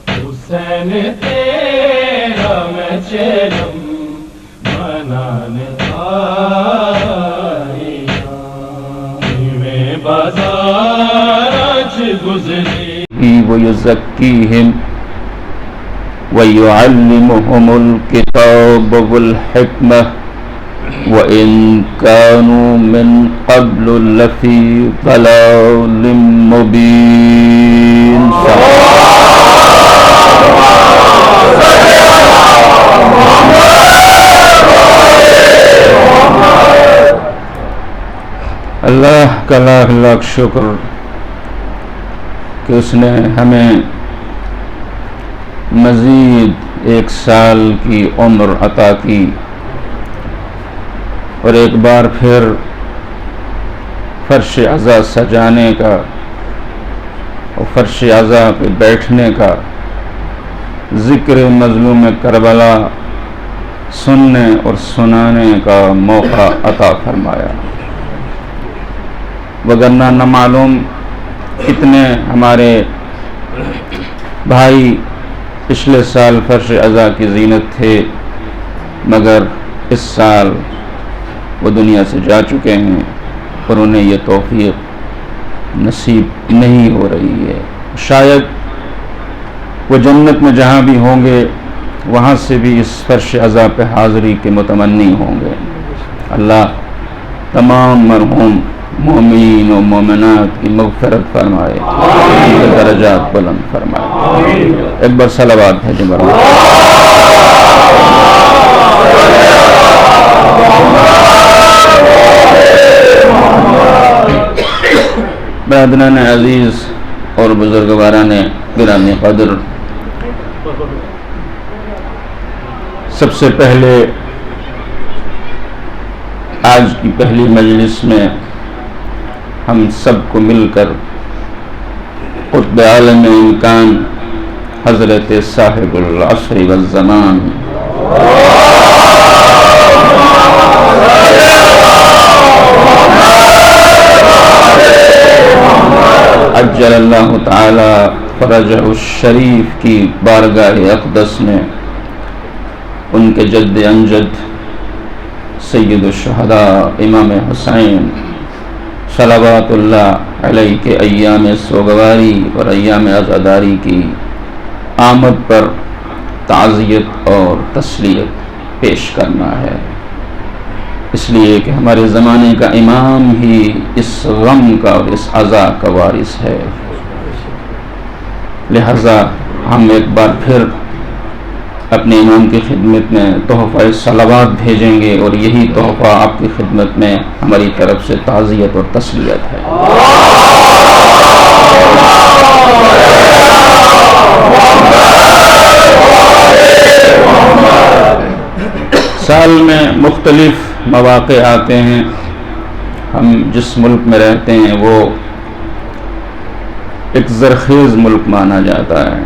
حسین تیرا میں چلم منانے آیا میں بازار آج گزری ويزكيهم ويعلمهم الكتاب والحكمة وإن كانوا من قبل لفي ضلال مبين. اللہ کا لاکھ لاکھ شکر کہ اس نے ہمیں مزید 1 سال کی عمر عطا کی اور ایک بار پھر فرش عزا سجانے کا اور فرش عزا پہ بیٹھنے کا ذکر مظلوم کربلا سننے اور سنانے کا موقع عطا فرمایا. وگرنہ نہ معلوم کتنے ہمارے بھائی پچھلے سال فرش عزا کی زینت تھے مگر اس سال وہ دنیا سے جا چکے ہیں اور انہیں یہ توفیق نصیب نہیں ہو رہی ہے. شاید وہ جنت میں جہاں بھی ہوں گے وہاں سے بھی اس فرش عزا پہ حاضری کے متمنی ہوں گے. اللہ تمام مرحوم مومنین و مومنات کی مغفرت فرمائے, ان کے درجات بلند فرمائے. ایک بار صلوات بھیجیں مرحوم. برادران عزیز اور بزرگواران گرامی قدر, سب سے پہلے آج کی پہلی مجلس میں ہم سب کو مل کر قطب عالم امکان حضرت صاحب العصر والزمان عجل اللہ تعالی فرجہ الشریف کی بارگاہ اقدس میں ان کے جد امجد سید الشہداء امام حسین صلوات اللہ علیہ کے ایام سوگواری اور ایام عزاداری کی آمد پر تعزیت اور تسلیت پیش کرنا ہے, اس لیے کہ ہمارے زمانے کا امام ہی اس غم کا اور اس عزا کا وارث ہے. لہذا ہم ایک بار پھر اپنے امام کی خدمت میں تحفہ صلوات بھیجیں گے اور یہی تحفہ آپ کی خدمت میں ہماری طرف سے تعزیت اور تسلیت ہے. سال میں مختلف مواقع آتے ہیں. ہم جس ملک میں رہتے ہیں وہ ایک زرخیز ملک مانا جاتا ہے.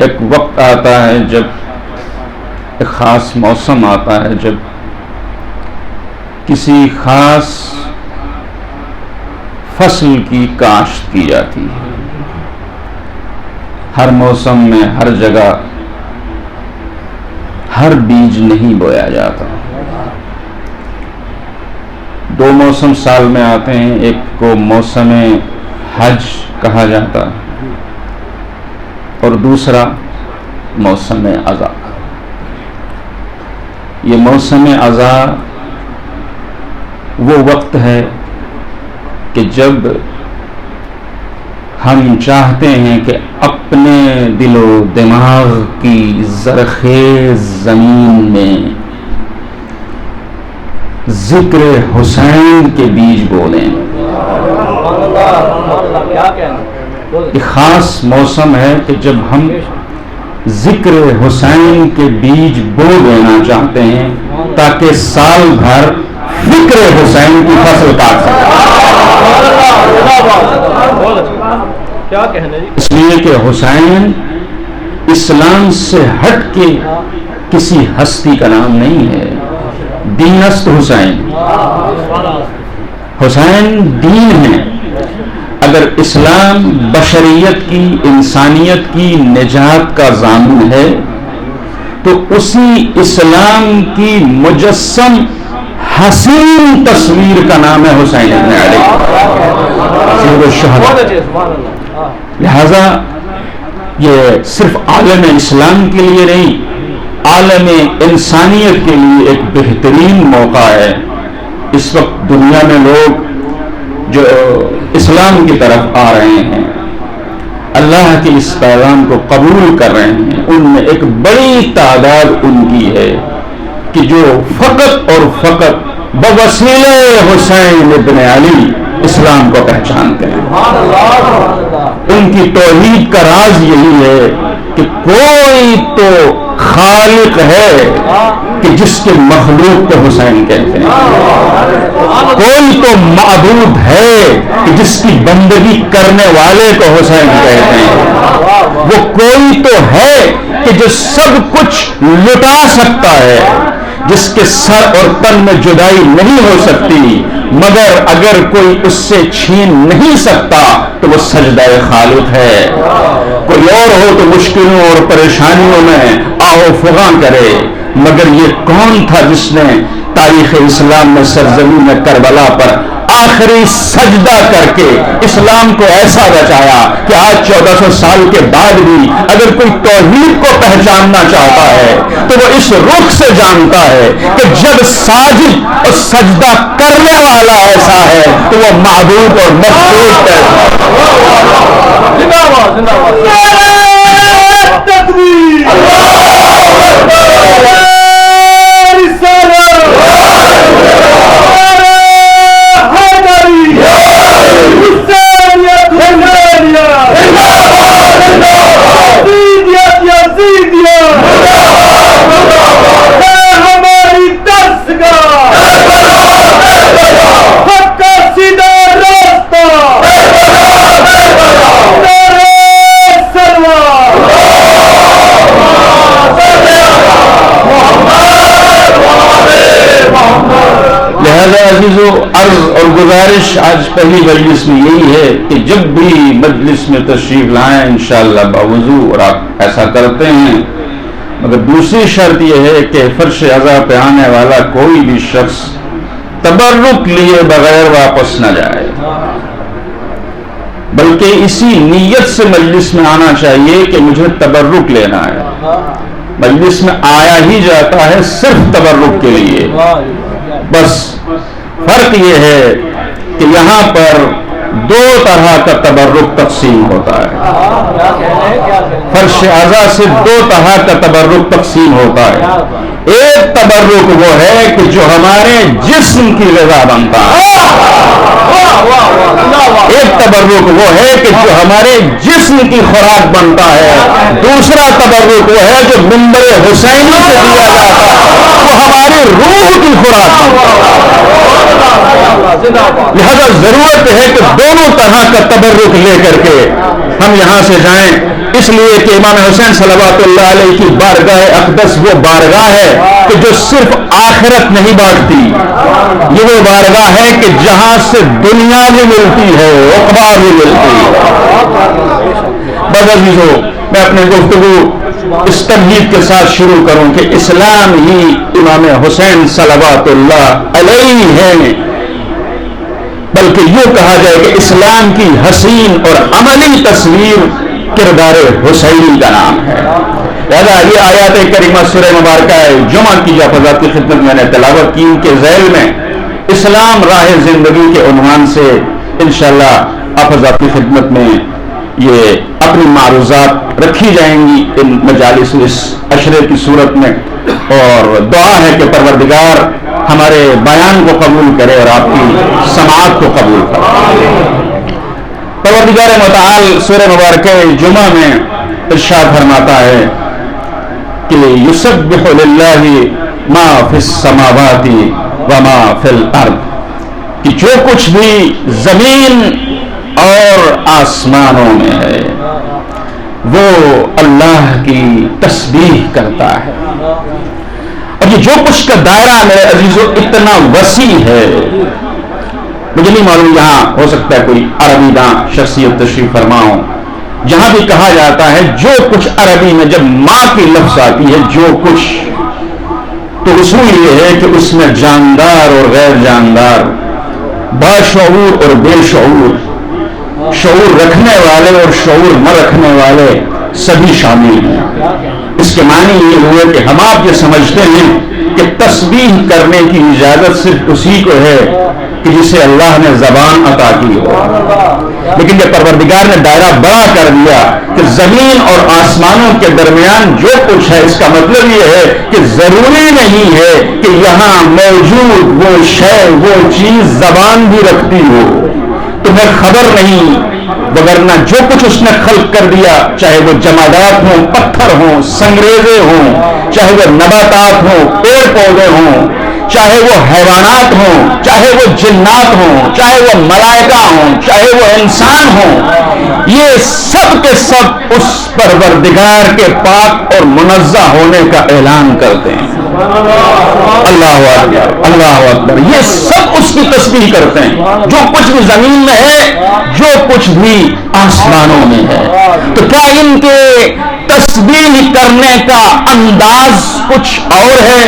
ایک وقت آتا ہے جب ایک خاص موسم آتا ہے جب کسی خاص فصل کی کاشت کی جاتی ہے. ہر موسم میں ہر جگہ ہر بیج نہیں بویا جاتا. 2 موسم سال میں آتے ہیں, ایک کو موسم حج کہا جاتا ہے اور دوسرا موسم عزا. یہ موسم عزا وہ وقت ہے کہ جب ہم چاہتے ہیں کہ اپنے دل و دماغ کی زرخیز زمین میں ذکر حسین کے بیج بولیں. ایک خاص موسم ہے کہ جب ہم ذکر حسین کے بیج بو دینا چاہتے ہیں تاکہ سال بھر فکر حسین کی فصل کاٹ سکیں. اس لیے کہ حسین اسلام سے ہٹ کے کسی ہستی کا نام نہیں ہے. دینست حسین, حسین دین ہے. اگر اسلام بشریت کی، انسانیت کی نجات کا ضامن ہے تو اسی اسلام کی مجسم حسین تصویر کا نام ہے حسین ابن علی سید الشہداء۔ لہذا یہ صرف عالم اسلام کے لیے نہیں، عالم انسانیت کے لیے ایک بہترین موقع ہے۔ اس وقت دنیا میں لوگ جو اسلام کی طرف آ رہے ہیں، اللہ کے اس پیغام کو قبول کر رہے ہیں، ان میں ایک بڑی تعداد ان کی ہے کہ جو فقط اور فقط بوسیلہ حسین ابن علی اسلام کو پہچانتے ہیں۔ ان کی توحید کا راز یہی ہے کہ کوئی تو خالق ہے کہ جس کے مخلوق کو حسین کہتے ہیں، کوئی تو معبود ہے کہ جس کی بندگی کرنے والے کو حسین کہتے ہیں، وہ کوئی تو ہے کہ جو سب کچھ لٹا سکتا ہے، جس کے سر اور تن میں جدائی نہیں ہو سکتی، مگر اگر کوئی اس سے چھین نہیں سکتا تو وہ سجدہ خالق ہے۔ کوئی اور ہو تو مشکلوں اور پریشانیوں میں آہو فغاں کرے، مگر یہ کون تھا جس نے تاریخ اسلام میں سرزمین کربلا پر آخری سجدہ کر کے اسلام کو ایسا بچایا کہ آج 1400 سال کے بعد بھی اگر کوئی توحید کو پہچاننا چاہتا ہے تو وہ اس رخ سے جانتا ہے کہ جب ساجد اور سجدہ کرنے والا ایسا ہے تو وہ معبود اور مخلوق ہے۔ عرض اور گزارش آج پہلی مجلس میں یہی ہے کہ جب بھی مجلس میں تشریف لائیں انشاءاللہ باوضو، اور آپ ایسا کرتے ہیں، مگر دوسری شرط یہ ہے کہ فرش عزا پہ آنے والا کوئی بھی شخص تبرک لیے بغیر واپس نہ جائے، بلکہ اسی نیت سے مجلس میں آنا چاہیے کہ مجھے تبرک لینا ہے۔ مجلس میں آیا ہی جاتا ہے صرف تبرک کے لیے، بس فرق یہ ہے کہ یہاں پر دو طرح کا تبرک تقسیم ہوتا ہے۔ فرش عزا سے دو طرح کا تبرک تقسیم ہوتا ہے۔ ایک تبرک وہ ہے کہ جو ہمارے جسم کی غذا بنتا ہے، ایک تبرک وہ ہے کہ جو ہمارے جسم کی خوراک بنتا ہے، دوسرا تبرک وہ ہے جو منبر حسینی سے دیا جاتا ہے، وہ ہماری روح کی خوراک بنتا ہے۔ لہذا ضرورت ہے کہ دونوں طرح کا تبرک لے کر کے ہم یہاں سے جائیں، اس لیے کہ امام حسین صلوات اللہ علیہ کی بارگاہ اقدس وہ بارگاہ ہے کہ جو صرف آخرت نہیں بانٹتی، یہ وہ بارگاہ ہے کہ جہاں سے دنیا بھی ملتی ہے، عقبہ بھی ملتی ہے۔ بس عزیزو، میں اپنی گفتگو اس تمہید کے ساتھ شروع کروں کہ اسلام ہی امام حسین صلوات اللہ علیہ ہیں، بلکہ یوں کہا جائے کہ اسلام کی حسین اور عملی تصویر کردار حسینی کا نام ہے۔ لہذا یہ آیات کریمہ سورہ مبارکہ جمعہ کی جافزات کی خدمت میں نے تلاوت کی، ان کے ذیل میں اسلام راہ زندگی کے عنوان سے انشاءاللہ حافظات کی خدمت میں یہ اپنی معروضات رکھی جائیں گی ان مجالس اس عشرے کی صورت میں، اور دعا ہے کہ پروردگار ہمارے بیان کو قبول کرے اور آپ کی سماعت کو قبول کرے۔ پروردگار متعال سورہ مبارکہ جمعہ میں ارشاد فرماتا ہے کہ یسبح للہ ما فی السماوات وما فی الارض، کہ جو کچھ بھی زمین اور آسمانوں میں ہے وہ اللہ کی تسبیح کرتا ہے۔ اور یہ جو کچھ کا دائرہ میرے عزیزو اتنا وسیع ہے مجھے نہیں معلوم، یہاں ہو سکتا ہے کوئی عربی داں شخصیت تشریف فرما ہو، جہاں بھی کہا جاتا ہے جو کچھ عربی میں جب ماں کی لفظ آتی ہے جو کچھ، تو اصول یہ ہے کہ اس میں جاندار اور غیر جاندار، باشعور اور بے شعور، شعور رکھنے والے اور شعور نہ رکھنے والے سبھی شامل ہیں۔ اس کے معنی یہ ہوئے کہ ہم آپ یہ سمجھتے ہیں کہ تسبیح کرنے کی اجازت صرف اسی کو ہے کہ جسے اللہ نے زبان عطا کی ہو، لیکن جب پروردگار نے دائرہ بڑا کر دیا کہ زمین اور آسمانوں کے درمیان جو کچھ ہے، اس کا مطلب یہ ہے کہ ضروری نہیں ہے کہ یہاں موجود وہ شے وہ چیز زبان بھی رکھتی ہو، تمہیں خبر نہیں، وگرنہ جو کچھ اس نے خلق کر دیا، چاہے وہ جمادات ہوں، پتھر ہوں، سنگریزے ہوں، چاہے وہ نباتات ہوں، پیڑ پودے ہوں، چاہے وہ حیوانات ہوں، چاہے وہ جنات ہوں، چاہے وہ ملائکہ ہوں، چاہے وہ انسان ہوں، یہ سب کے سب اس پروردگار کے پاک اور منزہ ہونے کا اعلان کرتے ہیں۔ اللہ اکبر، اللہ اکبر، یہ سب اس کی تسبیح کرتے ہیں، جو کچھ بھی زمین میں ہے، جو کچھ بھی آسمانوں میں ہے۔ تو کیا ان کے تسبیح کرنے کا انداز کچھ اور ہے؟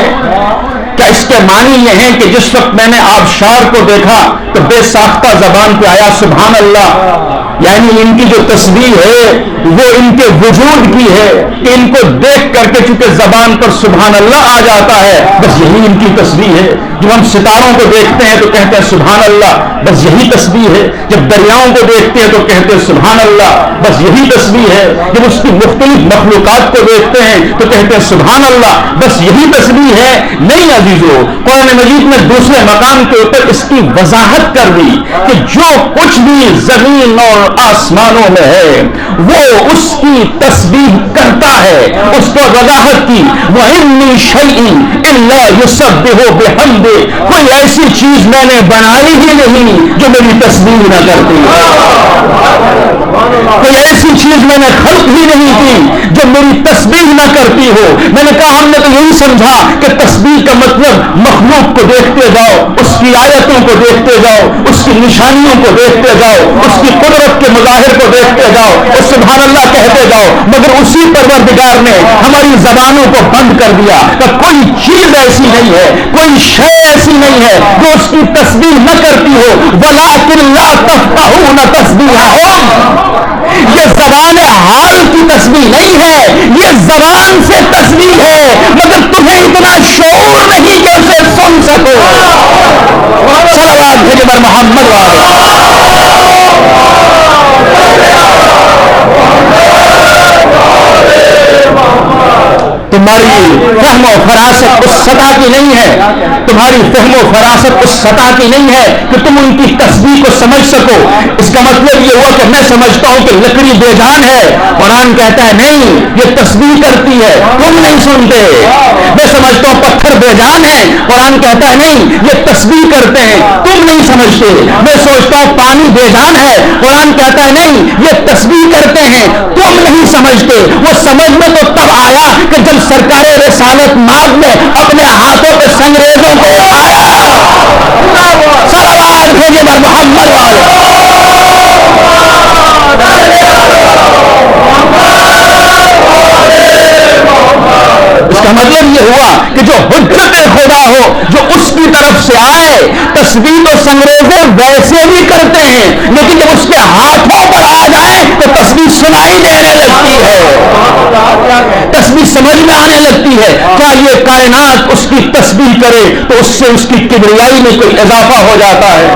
کیا اس کے معنی یہ ہیں کہ جس وقت میں نے آبشار کو دیکھا تو بے ساختہ زبان پہ آیا سبحان اللہ، یعنی ان کی جو تسبیح ہے وہ ان کے وجود کی ہے کہ ان کو دیکھ کر کے چونکہ زبان پر سبحان اللہ آ جاتا ہے، بس یہی ان کی تسبیح ہے۔ جب ہم ستاروں کو دیکھتے ہیں تو کہتے ہیں سبحان اللہ، بس یہی تسبیح ہے۔ جب دریاؤں کو دیکھتے ہیں تو کہتے ہیں سبحان اللہ، بس یہی تسبیح ہے۔ جب اس کی مختلف مخلوقات کو دیکھتے ہیں تو کہتے ہیں سبحان اللہ، بس یہی تسبیح ہے۔ نہیں عزیزو، قرآن مجید میں دوسرے مقام کے اوپر اس کی وضاحت کر دی کہ جو کچھ بھی زمین اور آسمانوں میں ہے وہ اس کی تسبیح کرتا ہے۔ اس کو وضاحت کی وَإِن مِّن شَيْءٍ إِلَّا يُسَبِّحُ بِحَمْدِهِ، کوئی ایسی چیز میں نے بنائی ہی نہیں جو میری تسبیح نہ کرتی، کوئی ایسی چیز میں نے خلق ہی نہیں کی جو میری تسبیح نہ کرتی ہو۔ میں نے کہا ہم نے تو یہی سمجھا کہ تسبیح کا مطلب مخلوق کو دیکھتے جاؤ، اس کی آیتوں کو دیکھتے جاؤ، اس کی نشانیوں کو دیکھتے جاؤ، اس کی قدرت کے مظاہر کو دیکھتے جاؤ اور سبحان اللہ کہتے جاؤ، مگر اسی پروردگار نے ہماری زبانوں کو بند کر دیا کہ کوئی چیز ایسی نہیں ہے، کوئی شے ایسی نہیں ہے جو اس کی تسبیح نہ کرتی ہو۔ وَلَٰكِن لَّا تَفْقَهُونَ تَسْبِيحَهُمْ، یہ زبان حال کی تسبیح نہیں ہے، یہ زبان سے تسبیح ہے، مگر تمہیں اتنا شعور نہیں کہ اسے سن سکو۔ صلوات بھیجے بر محمد والے۔ تمہاری فہم و فراست اس سطح کی نہیں ہے، تمہاری فہم و فراست اس سطح کی نہیں ہے کہ تم ان کی تسبیح کو سمجھ سکو۔ اس کا مطلب یہ ہوا کہ میں سمجھتا ہوں کہ لکڑی بے جان ہے، قرآن کہتا ہے نہیں یہ تسبیح کرتی ہے، تم نہیں سنتے۔ میں سمجھتا ہوں پتھر بے جان ہے، قرآن کہتا ہے نہیں یہ تسبیح کرتے ہیں، تم نہیں سمجھتے۔ میں سوچتا ہوں پانی بے جان ہے، قرآن کہتا ہے نہیں یہ تسبیح کرتے ہیں، تم نہیں سمجھتے۔ وہ سمجھ میں تو تب آیا کہ جب سرکار رسالت ماب نے اپنے ہاتھوں پہ سنگریزوں کو اٹھایا۔ صلوات بھیجے بر محمد والے۔ اس کا مطلب یہ ہوا کہ جو حجت خدا ہو، جو اس کی طرف سے آئے، تسبیح تو سنگریزے ویسے بھی کرتے ہیں، لیکن جب اس کے ہاتھوں پر آ جائے تو تسبیح سنائی دینے لگتی ہے، تسبیح سمجھ میں آنے لگتی ہے۔ کیا یہ کائنات اس کی تسبیح کرے تو اس سے اس کی کبریائی میں کوئی اضافہ ہو جاتا ہے؟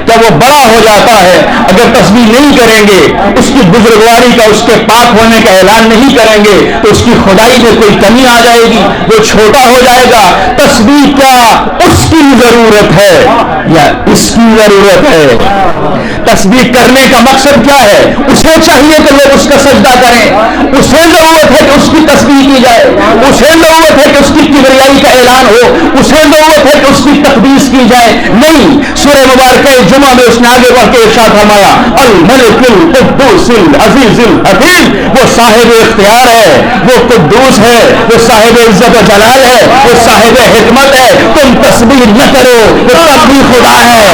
کیا وہ بڑا ہو جاتا ہے؟ اگر تسبیح نہیں کریں گے، اس کی بزرگواری کا، اس کے پاک ہونے کا اعلان نہیں کریں گے تو اس کی خدائی میں کوئی کمی آ جائے گی، وہ چھوٹا ہو جائے گا۔ تسبیح کیا اس کی ضرورت ہے یا اس کی ضرورت ہے؟ تسبیح کرنے کا مقصد کیا ہے؟ اسے چاہیے کہ لوگ اس کا سجدہ کریں، اسے ضرورت ہے کہ اس کی تسبیح کی جائے، اسے ضرورت ہے کہ اس کی کبریائی کا اعلان ہو، اسے ضرورت ہے کہ اس کی تقدیس کی جائے۔ نہیں، سورہ مبارکہ ترجمہ میں اس نے آگے بڑھ کے ارشاد فرمایا الملک القدوس العزیز الحکیم، وہ صاحب اختیار ہے، وہ قدوس ہے، وہ صاحب عزت و جلال ہے، وہ صاحب حکمت ہے، تم تسبیح نہ کرو وہ تب بھی خدا ہے،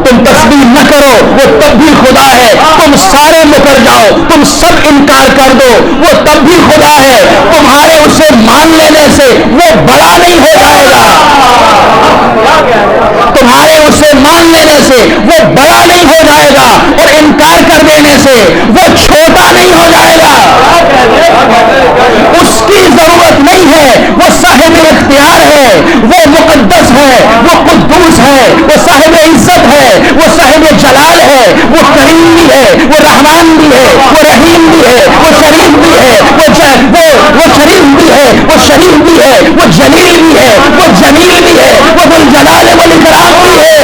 تم تسبیح نہ کرو وہ تب بھی خدا ہے، تم سارے مکر جاؤ، تم سب انکار کر دو وہ تب بھی خدا ہے، تمہارے اسے مان لینے سے وہ بڑا نہیں ہو جائے گا، تمہارے اسے مان لینے سے وہ بڑا نہیں ہو جائے گا، اور انکار کر دینے سے وہ چھوٹا نہیں ہو جائے گا، اس کی ضرورت نہیں ہے، وہ صاحب اختیار ہے، وہ مقدس ہے، وہ قدوس ہے، وہ صاحب عزت ہے، وہ صاحب جلال ہے، وہ کریم بھی ہے، وہ رحمان بھی ہے، وہ رحیم بھی ہے، وہ شریف بھی ہے، وہ کریم بھی ہے، وہ شریف بھی ہے، وہ جلیل بھی ہے، وہ جمیل بھی ہے، وہ ذوالجلال والاکرام بھی ہے،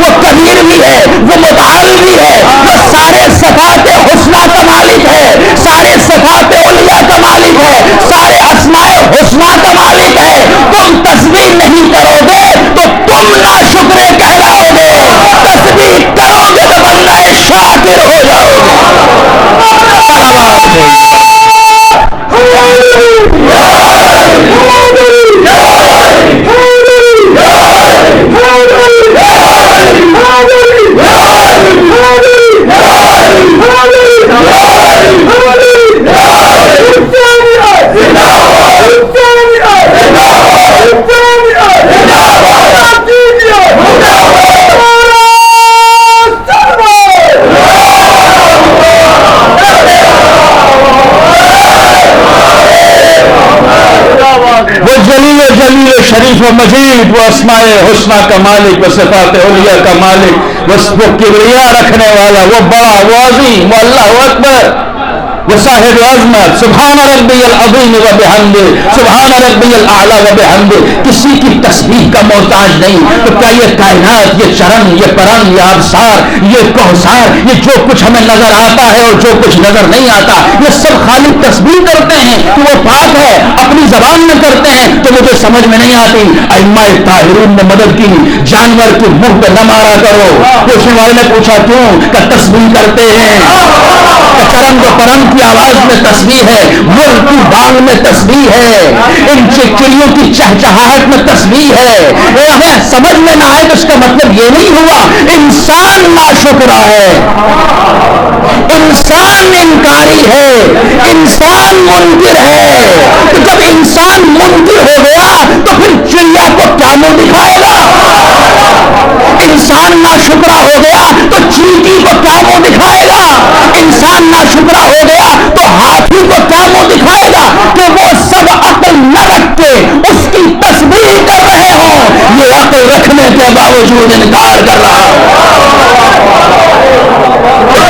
وہ کبیر بھی ہے، وہ متعال بھی ہے، وہ سارے صفات حسنہ کا مالک ہے، سارے صفات علیہ کا مالک ہے، سارے اسماء حسنہ کا مالک ہے، تم تسبیح نہیں کرو گے تو تم ناشکرے کہلاؤ گے، تسبیح کرو گے تو بندہ شاکر ہو جاؤ گے۔ وہ جلیل شریف و مجید، وہ اسماء حسنہ کا مالک، وہ صفات علیہ کا مالک، وہ کبریا رکھنے والا، وہ بڑا، وہ عظیم، وہ اللہ اکبر، وہ صاحب عظمت، سبحان ربی العظیم و بحمدہ، سبحان ربی الاعلی و بحمدہ، کسی کی تسبیح کا محتاج نہیں۔ تو کیا یہ کائنات، یہ چرن، یہ پرن، یہ آبسار، یہ کوثر، یہ جو کچھ ہمیں نظر آتا ہے اور جو کچھ نظر نہیں آتا، یہ سب خالق تسبیح کرتے ہیں کہ وہ پاک ہے، اپنی زبان میں کرتے ہیں تو مجھے سمجھ میں نہیں آتی۔ ائمہ طاہرین نے مدد کی، جانور کے منہ پہ نہ مارا کرو۔ پوچھنے والے نے پوچھا کیوں؟ کہ تسبیح کرتے ہیں، چرن و پرن کی آواز میں تسبیح ہے، مرغ کی بانگ میں تسبیح ہے، ان چڑیوں کی چہچہاہٹ میں تسبیح ہے۔ ہمیں سمجھ میں نہ آئے تو اس کا مطلب یہ نہیں ہوا انسان ناشکرا ہے، انسان انکاری ہے، انسان منکر ہے۔ تو جب انسان منکر ہو گیا تو پھر چڑیا کو کیا منہ دکھائے گا؟ انسان ناشکرا ہو گیا تو چیٹی کو کیا منہ دکھائے گا؟ انسان ناشکرا ہو گیا تو ہاتھی کو کیا منہ دکھائے گا؟ کہ وہ سب عقل نہ رکھ کے اس کی تسبیح کر رہے ہوں، یہ عقل رکھنے کے باوجود انکار کر رہا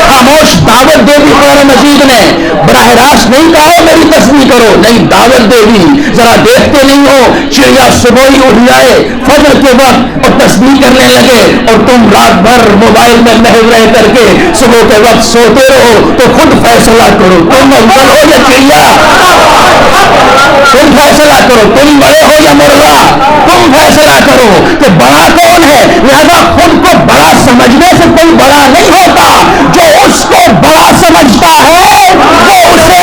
خاموش دعوت دے دی قرآن مجید نے، براہ راست نہیں کہا میری تسبیح کرو، نہیں دعوت دے دی۔ ذرا دیکھتے نہیں ہو چڑیا صبح ہی اٹھ جائے فجر کے وقت اور تسبیح کرنے لگے، اور تم رات بھر موبائل میں محو رہ کر کے صبح کے وقت سوتے رہو، تو خود فیصلہ کرو تم افضل ہو یا چڑیا، تم فیصلہ کرو، تم بڑے ہو یا مرغا، تم فیصلہ کرو کہ بڑا کون ہے۔ لہذا خود کو بڑا سمجھنے سے کوئی بڑا نہیں ہوتا، جو اس کو بڑا سمجھتا ہے وہ اسے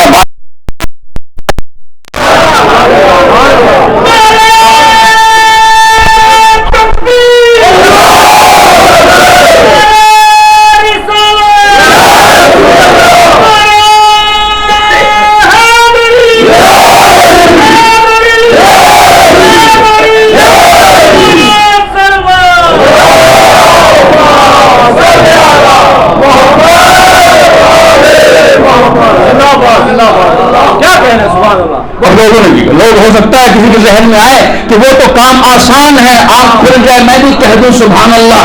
لوگ ہو سکتا ہے کسی کے ذہن میں آئے کہ وہ تو کام آسان ہے، آنکھ کھل جائے میں بھی کہہ دوں سبحان اللہ،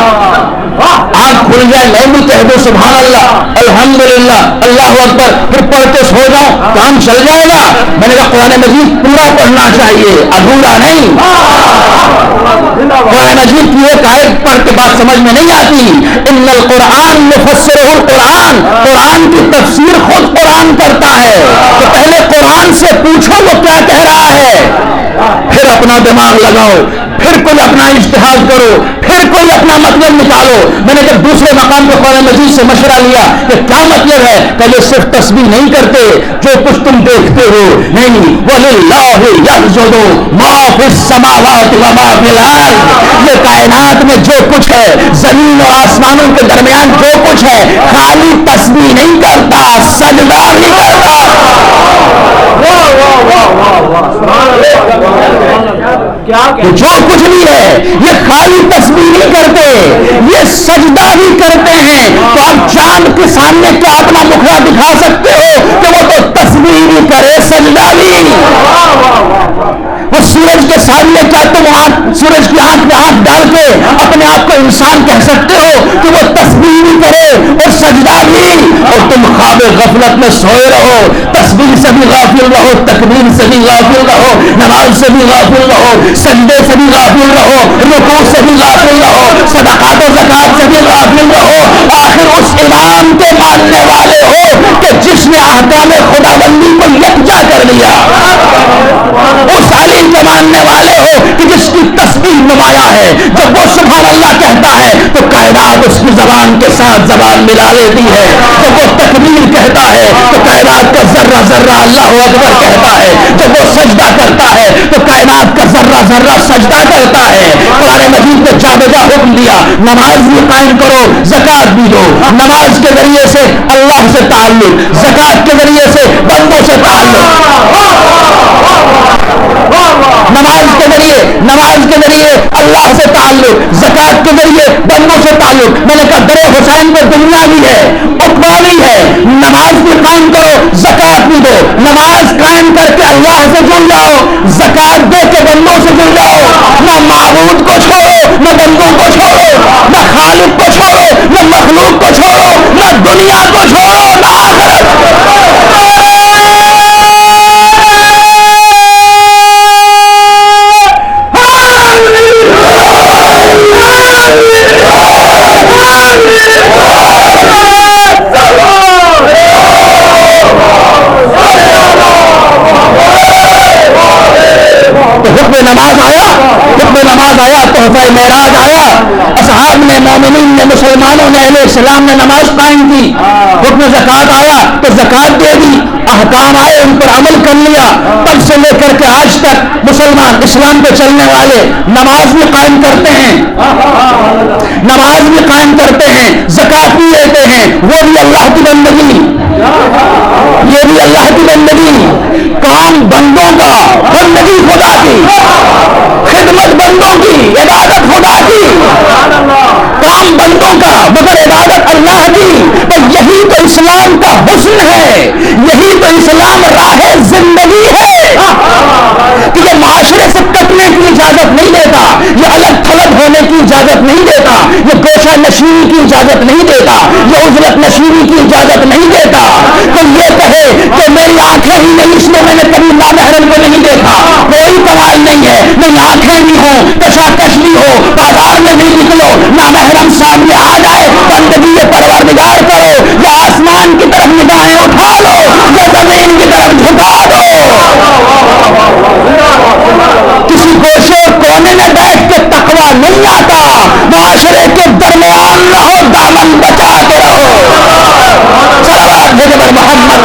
آنکھ کھل جائے میں بھی کہہ دوں سبحان اللہ، الحمدللہ، اللہ اکبر، پھر پڑھ کے سو جاؤں کام چل جائے گا۔ میں نے کہا قرآن مجید پورا پڑھنا چاہیے، ادھورا نہیں۔ قرآن مجید کی ایک آیت پڑھ کے بات سمجھ میں نہیں آتی، ان القرآن مفسرہ القرآن، قرآن کی تفسیر خود قرآن کرتا ہے، تو پہلے قرآن سے پوچھو وہ کیا کہہ رہا ہے، پھر اپنا دماغ لگاؤ، پھر پھر کوئی اپنا اجتہاد کرو، پھر کوئی اپنا مطلب نکالو. میں نے جب دوسرے مقام پہ قرآن مجید سے مشورہ لیا کہ کیا مطلب ہے، پہلے صرف تسبیح نہیں کرتے جو کچھ تم دیکھتے ہو، نہیں، وَلِلَّهِ يَسْجُدُ مَا فِي السَّمَاوَاتِ وَمَا فِي الْأَرْضِ. یہ کائنات میں جو کچھ ہے، زمین اور آسمانوں کے درمیان جو کچھ ہے، خالی تسبیح نہیں کرتا، سجدہ بھی کرتا. جو کچھ بھی ہے یہ خالی تسبیح نہیں کرتے، یہ سجدہ بھی کرتے ہیں. تو آپ چاند کے سامنے کیا اپنا مکھڑا دکھا سکتے ہو کہ وہ تو تسبیح بھی کرے، سجدہ بھی. وہ سورج کے سامنے کیا تم سورج کی آنکھ میں آنکھ ڈال کے اپنے آپ کو انسان کہہ سکتے ہو کہ وہ تسبیح بھی کرے اور سجدہ بھی؟ اور تم خواب غفلت میں سوئے رہو، تسبیح سے بھی غافل رہو، تکبیر سے بھی غافل رہو، نماز سے بھی غافل رہو، سجدے سے بھی غافل رہو، رکوع سے بھی غافل رہو، صدقات و زکات سے بھی غافل رہو. آخر اس امام کے ماننے والے ہو کہ جس نے احکام خداوندی کو یکجا کر لیا، اس علی کے ماننے والے ہو کہ جس کی تسبیح نمایاں ہے. جب وہ سبحان اللہ کہتا ہے تو کائنات اس کی زبان کے ساتھ زبان ملا لیتی ہے. جب وہ تکبیر کہتا ہے تو کائنات کا ذرہ ذرہ اللہ اکبر کہتا ہے. جب وہ سجدہ کرتا ہے تو کائنات کا ذرہ ذرہ سجدہ کرتا ہے. قرآن مجید نے جا بجا حکم دیا، نماز بھی قائم کرو، زکات بھی دو. نماز کے ذریعے سے اللہ سے تعلق، زکات کے ذریعے سے بندوں سے تعلق. نماز کے ذریعے اللہ سے تعلق، زکات کے ذریعے بندوں سے تعلق. میں نے کہا در حسین پر دنیا بھی ہے، عقبہ بھی ہے. نماز بھی قائم کرو، زکات بھی دو. نماز قائم کر کے اللہ سے جڑ جاؤ، زکات دے کے بندوں سے جڑ جاؤ. نہ معبود کو چھوڑو، نہ بندوں کو چھوڑو، نہ خالق کو چھوڑو، نہ مخلوق کو چھوڑو، نہ دنیا کو چھوڑو، نہ آخرت. نماز آیا، تحفہ معراج آیا. اصحاب نے، مومنین نے، مسلمانوں نے، اہل اسلام نے نماز قائم کی. حکم زکات آیا تو زکات دے دی. احکام آئے ان پر عمل کر لیا. تب سے لے کر کے آج تک مسلمان اسلام پہ چلنے والے نماز بھی قائم کرتے ہیں، نماز بھی قائم کرتے ہیں، زکات بھی لیتے ہیں. وہ بھی اللہ کی بندگی، یہ بھی اللہ کی بندگی. کام بندوں کا، بندگی خدا کی. خدمت بندوں کی، عبادت خدا کی. کام بندوں کا مگر عبادت اللہ کی. پر یہی تو اسلام کا حسن ہے، یہی تو اسلام راہ زندگی ہے کہ یہ معاشرے سے کٹنے کی اجازت نہیں دیتا، یہ الگ تھلگ ہونے کی اجازت نہیں دیتا، یہ گوشہ نشینی کی اجازت نہیں دیتا، یہ عزلت نشینی کی اجازت نہیں دیتا. تو یہ کہے کہ میری آنکھیں ہی نہیں، اس لیے میں نے کبھی نامحرم کو نہیں دیکھا، کوئی کمال نہیں ہے. نہیں آنکھیں بھی ہوں، کشاکش بھی ہو، بازار میں بھی نکلو، نامحرم سامنے آ جائے، بندگی پروردگار کرو. یا آسمان کی طرف نگاہیں اٹھا لو یا زمین کی طرف جھکا دو. کسی گوشے کونے میں بیٹھ کے تقویٰ نہیں آتا، معاشرے کے درمیان رہو، دامن بچاتے رہو. صلوات بھیجو بر محمد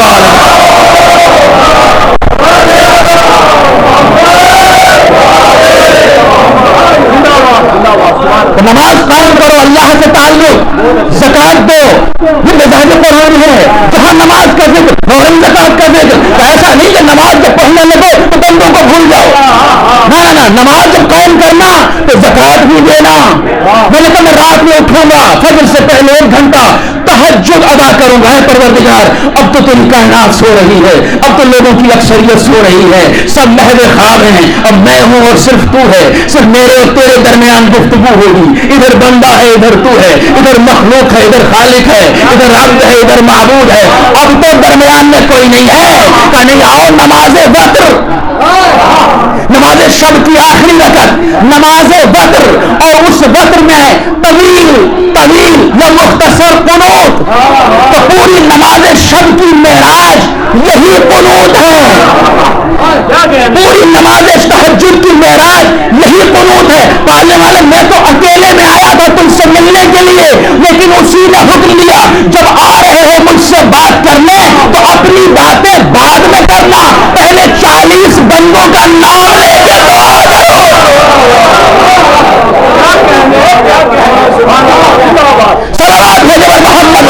نماز قائم کرو، اللہ سے تعلق، زکات دو. یہ مزاج قرآن ہے. جہاں نماز کا ذکر، فوراً زکات کا ذکر. ایسا نہیں کہ نماز جب پڑھنے لگو تو بندوں کو بھول جاؤ. نہ، نماز جب قائم کرنا تو زکات بھی دینا. میں نے کہا میں رات میں اٹھوں گا، فجر سے پہلے 1 گھنٹہ تہجد ادا کروں گا. ہے پروردگار، اب تو تیری کائنات سو رہی ہے، اب تو لوگوں کی اکثریت سو رہی ہے، سب محو خواب ہیں، اب میں ہوں اور صرف تو ہے. صرف میرے اور تیرے درمیان گفتگو ہوگی. ادھر بندہ ہے، ادھر تو ہے، ادھر مخلوق ہے، ادھر خالق ہے، ادھر عبد ہے، ادھر معبود ہے. اب تو درمیان میں کوئی نہیں ہے. کہ نہیں آؤ نماز وتر، نماز شب کی آخری رکعت، نماز وتر. اور اس وتر میں طویل یا مختصر قنوت. تو پوری نماز شب کی معراج یہی قنوت ہے. پوری نماز تہجد تہجد کی معراج یہی قنوت ہے. پالنے والے میں تو اکیلے میں آیا تھا تم سے ملنے کے لیے، لیکن اسی نے حکم دیا جب آ رہے ہو مجھ سے بات کرنے تو اپنی باتیں بعد میں کرنا، پہلے 40 بندوں کا نام لے کے دعا کرو. صلوات بھیجو محمد.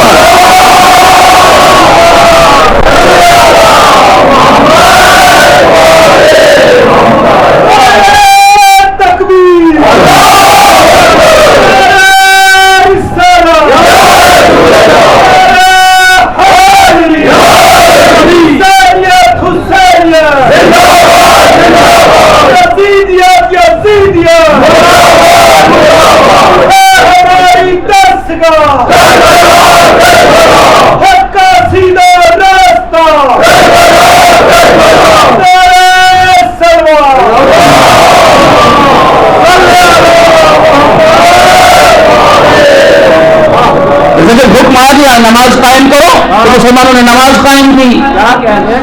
حکم آ گیا نماز قائم کرو تو مسلمانوں نے نماز قائم کی.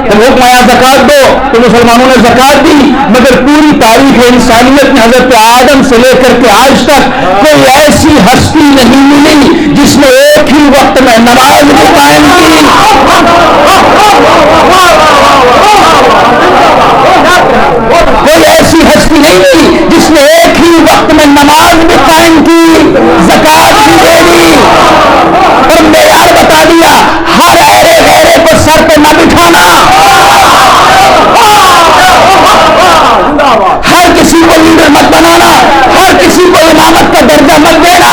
جب حکم آیا زکات دو تو مسلمانوں نے زکات دی. مگر پوری تاریخ انسانیت میں حضرت آدم سے لے کر کے آج تک کوئی ایسی ہستی نہیں ملی جس نے ایک ہی وقت میں نماز بھی قائم کی. کوئی ایسی ہستی نہیں ملی جس نے ایک ہی وقت میں نماز بھی قائم کی، زکات بھی دے دی اور معیار بتا دیا. ہر ایرے غیرے کو سر پہ نہ بٹھانا، ہر کسی کو لیڈر مت بنانا، ہر کسی کو امامت کا درجہ مت دینا،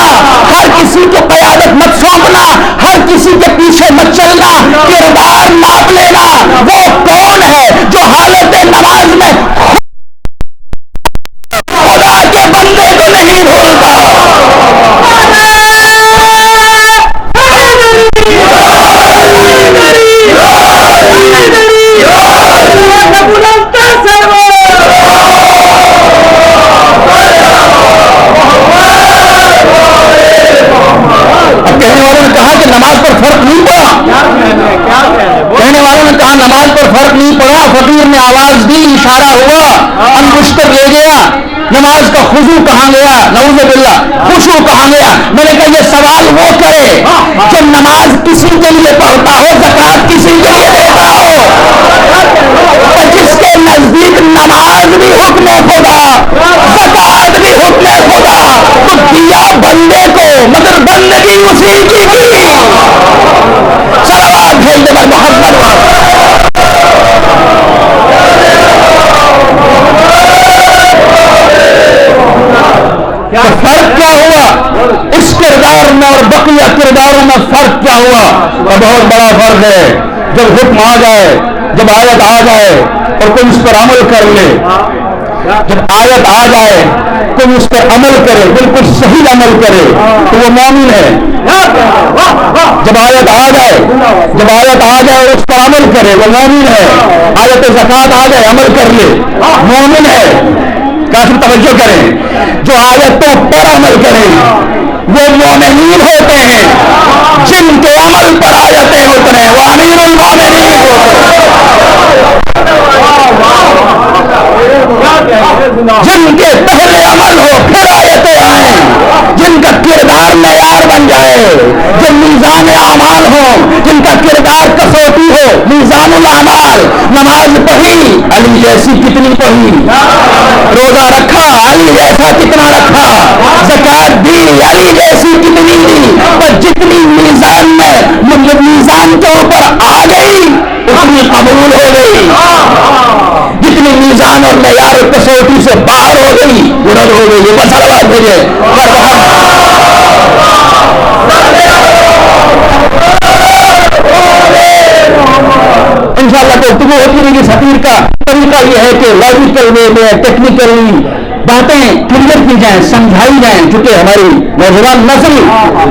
ہر کسی کو قیادت مت سونپنا، ہر کسی کے پیچھے مت چلنا، کردار ناپ لینا. وہ کون ہے جو حالت نماز میں خدا کے بندے کو نہیں بھولتا؟ کہنے والوں نے کہا کہ نماز پر فرق نہیں پڑا. کہنے والوں نے کہا نماز پر فرق نہیں پڑا. فقیر نے آواز دی، اشارہ ہوا، انگشتر لے گیا. نماز کا خضوع کہاں گیا؟ نعوذ باللہ خشوع کہاں گیا؟ میں نے کہا یہ سوال وہ کرے جو نماز کسی کے لیے پڑھتا ہو، زکات کسی کے لیے دیتا ہو. جس کے نزدیک نماز بھی حکم خدا، زکات بھی حکم خدا، تو دیا بندے کو مگر بندگی اسی کی تھی. صلوات بھیج دے محمد. فرق کیا ہوا اس کردار میں اور بقیہ کرداروں میں؟ فرق کیا ہوا؟ بہت بڑا فرق ہے. جب حکم آ جائے، جب آیت آ جائے اور کوئی اس پر عمل کر لے، جب آیت آ جائے کوئی اس پر عمل کرے، بالکل صحیح عمل کرے تو وہ مومن ہے. جب آیت آ جائے اور اس پر عمل کرے وہ مومن ہے. آیت زکات آ جائے عمل کر لے مومن ہے. کافی توجہ کریں، جو آیتوں پر عمل کریں وہ مومنین ہوتے ہیں. جن کے عمل پر آیتیں اتریں وہ امیر المومنین ہوتے ہیں. جن کے پہلے عمل ہو پھر آیتیں آئیں، جن کا کردار معیار بن جائے، جن میزان اعمال ہو، جن کا کردار کسوٹی ہو، میزان الاعمال. نماز پڑھی علی جیسی کتنی پڑھی، روزہ رکھا علی جیسا کتنا رکھا، زکات دی علی جیسی کتنی دی. پر جتنی میزان میں میزان کے اوپر آ گئی اتنی قبول ہو گئی، جتنی میزان اور معیار کسوٹی سے باہر ہو گئی رد ہو گئی. یہ مسئلہ بات بھیجے. انشاءاللہ گفتگو ہوتی رہے گی. سفیر کا طریقہ یہ ہے کہ لاجیکل وے میں ٹیکنیکلی باتیں کلیئر کی جائیں، سمجھائی جائیں. چونکہ ہماری نوجوان نسل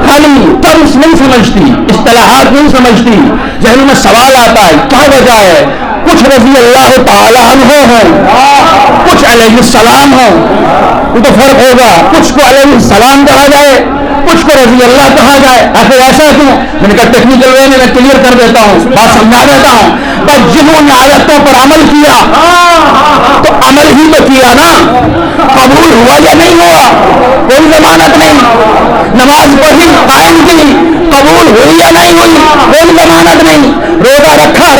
خالی ٹرمس نہیں سمجھتی، اصطلاحات نہیں سمجھتی، ذہن میں سوال آتا ہے کیا وجہ ہے. کچھ رضی اللہ تعالی عنہ ہوں، کچھ علیہ السلام ہوں، وہ تو فرق ہوگا. کچھ کو علیہ السلام کہا جائے، کچھ کو رضی اللہ کہا جائے. آخر ایسا کیوں؟ میں نے کہا ٹیکنیکل وے میں کلیئر کر دیتا ہوں، بات سمجھا دیتا ہوں. بس جنہوں نے آیتوں پر عمل کیا تو عمل ہی تو کیا نا، قبول ہوا یا نہیں ہوا؟ کوئی ضمانت نہیں. نماز پڑھی، قائم کی، قبول ہوئی یا نہیں ہوئی؟ کوئی ضمانت نہیں. روزہ رکھا،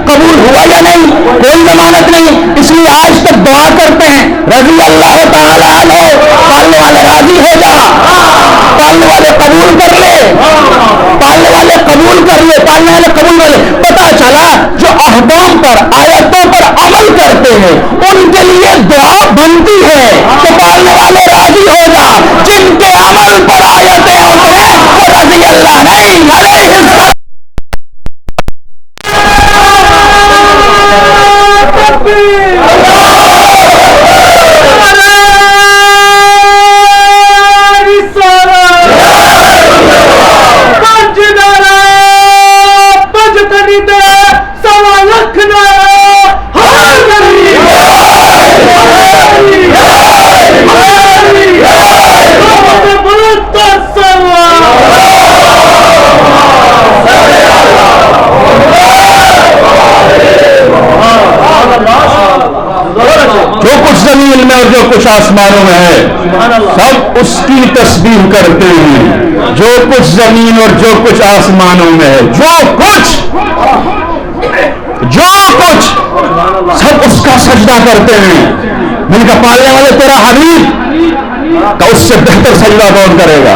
قبول ہوا یا نہیں؟ کوئی ضمانت نہیں. اس لیے آج تک دعا کرتے ہیں رضی اللہ تعالیٰ عنہ. پالنے والے راضی ہو جا، پالنے والے قبول کر لے، پالنے والے قبول کر لے، پالنے والے قبول کر لے. پتا چلا جو احکام پر، آیتوں پر عمل کرتے ہیں ان کے لیے دعا بنتی ہے کہ پالنے والے راضی ہو جا. جن کے عمل پر آیتیں اترے وہ رضی اللہ نہیں علیہ السلام. جو کچھ زمین میں اور جو کچھ آسمانوں میں ہے سب اس کی تسبیح کرتے ہیں. جو کچھ زمین اور جو کچھ آسمانوں میں ہے، جو کچھ سب اس کا سجدہ کرتے ہیں. من کا پالنے والے تیرا حبیب کا اس سے بہتر سجدہ کون کرے گا؟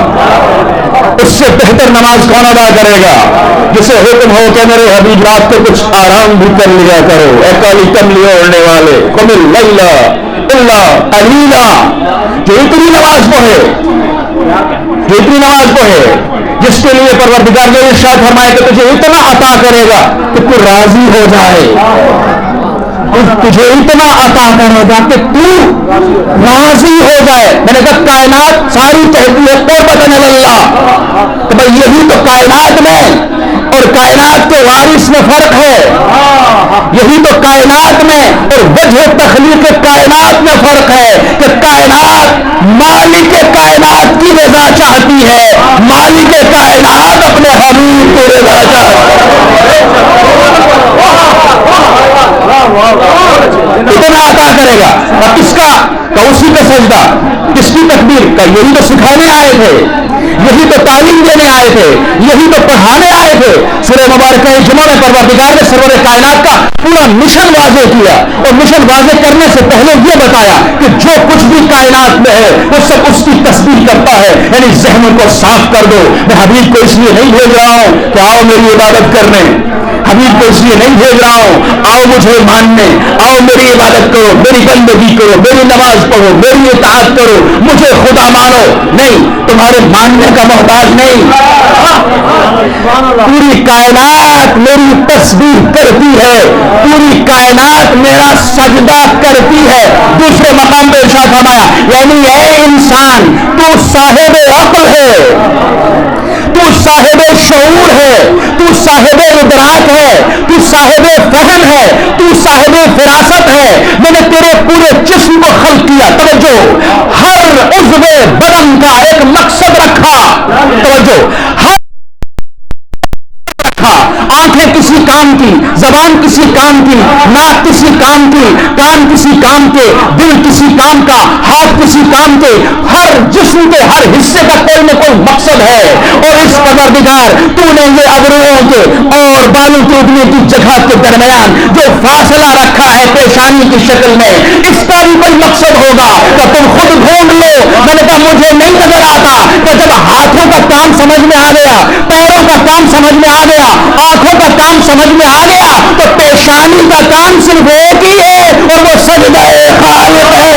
اس سے بہتر نماز کون ادا کرے گا؟ جسے حکم ہو کہ میرے حبیب رات کو کچھ آرام بھی کر لیا کرو. اے کالی کملی اوڑھنے والے، قم اللیل الا قلیلا. جو اتنی نماز پڑھے جس کے لیے پروردگار نے ارشاد فرمایا کہ تجھے اتنا عطا کرے گا کہ تو راضی ہو جائے، تجھے اتنا عطا کرے گا کہ تو راضی ہو جائے. میں نے کہا کائنات ساری کہتی ہے قربتن اللہ، تو بھائی یہی تو کائنات میں اور کائنات کے وارث میں فرق ہے. یہی تو کائنات میں اور وجہ تخلیق کائنات میں فرق ہے کہ کائنات مالک کائنات کی رضا چاہتی ہے، مالک کائنات اپنے حبیب کی رضا چاہتی ہے. اتنا عطا کرے گا. اور کس کا؟ اسی کا سجدہ، کس کی تکبیر کا؟ یہی تو سکھانے آئے تھے، یہی تو تعلیم دینے آئے تھے، یہی تو پڑھانے آئے تھے. سورہ مبارکہ جمعہ میں پروردگار نے سرور کائنات کا پورا مشن واضح کیا، اور مشن واضح کرنے سے پہلے یہ بتایا کہ جو کچھ بھی کائنات میں ہے وہ سب اس کی تسبیح کرتا ہے. یعنی ذہنوں کو صاف کر دو. میں حبیب کو اس لیے نہیں بھیج رہا ہوں کہ آؤ میری عبادت کرنے، حبیب کو اس لیے نہیں بھیج رہا ہوں آؤ مجھے ماننے، آؤ میری عبادت کرو، میری بندگی کرو، میری نماز پڑھو، میری اطاعت کرو، مجھے خدا مانو. نہیں، تمہارے ماننے کا محتاج نہیں. پوری کائنات میری تسبیح کرتی ہے، پوری کائنات میرا سجدہ کرتی ہے. دوسرے مقام پہ ارشاد فرمایا یعنی اے انسان تو صاحب عقل ہے، تو صاحب شعور ہے، تو صاحب ادراک ہے، تو صاحب فہم ہے، تو صاحب فراست ہے. میں نے تیرے پورے جسم کو خلق کیا. توجہ، ہر عضو بدن کا ایک مقصد رکھا. توجہ، آنکھیں کسی کام کی، زبان کسی کام کی، ناک کسی کام کی، کان کسی کام کے، دل کسی کام کا، ہاتھ کسی کام کے. ہر جسم کے ہر حصے کا کوئی نہ کوئی مقصد ہے. اور اس پروردگار تو نے یہ ابروؤں کے اور بالوں کے اگنے کی جگہ کے درمیان جو فاصلہ رکھا ہے پیشانی کی شکل میں، اس کا بھی کوئی مقصد ہوگا کہ تم خود ڈھونڈ لو. میں نے کہا مجھے نہیں نظر آتا کہ جب ہاتھوں کا کام سمجھ میں آ گیا، پیروں کا کام سمجھ میں آ گیا، آنکھوں کا کام سمجھ میں آ گیا، تو پیشانی کا کام صرف ایک ہی ہے اور وہ سجدہ خالق ہے.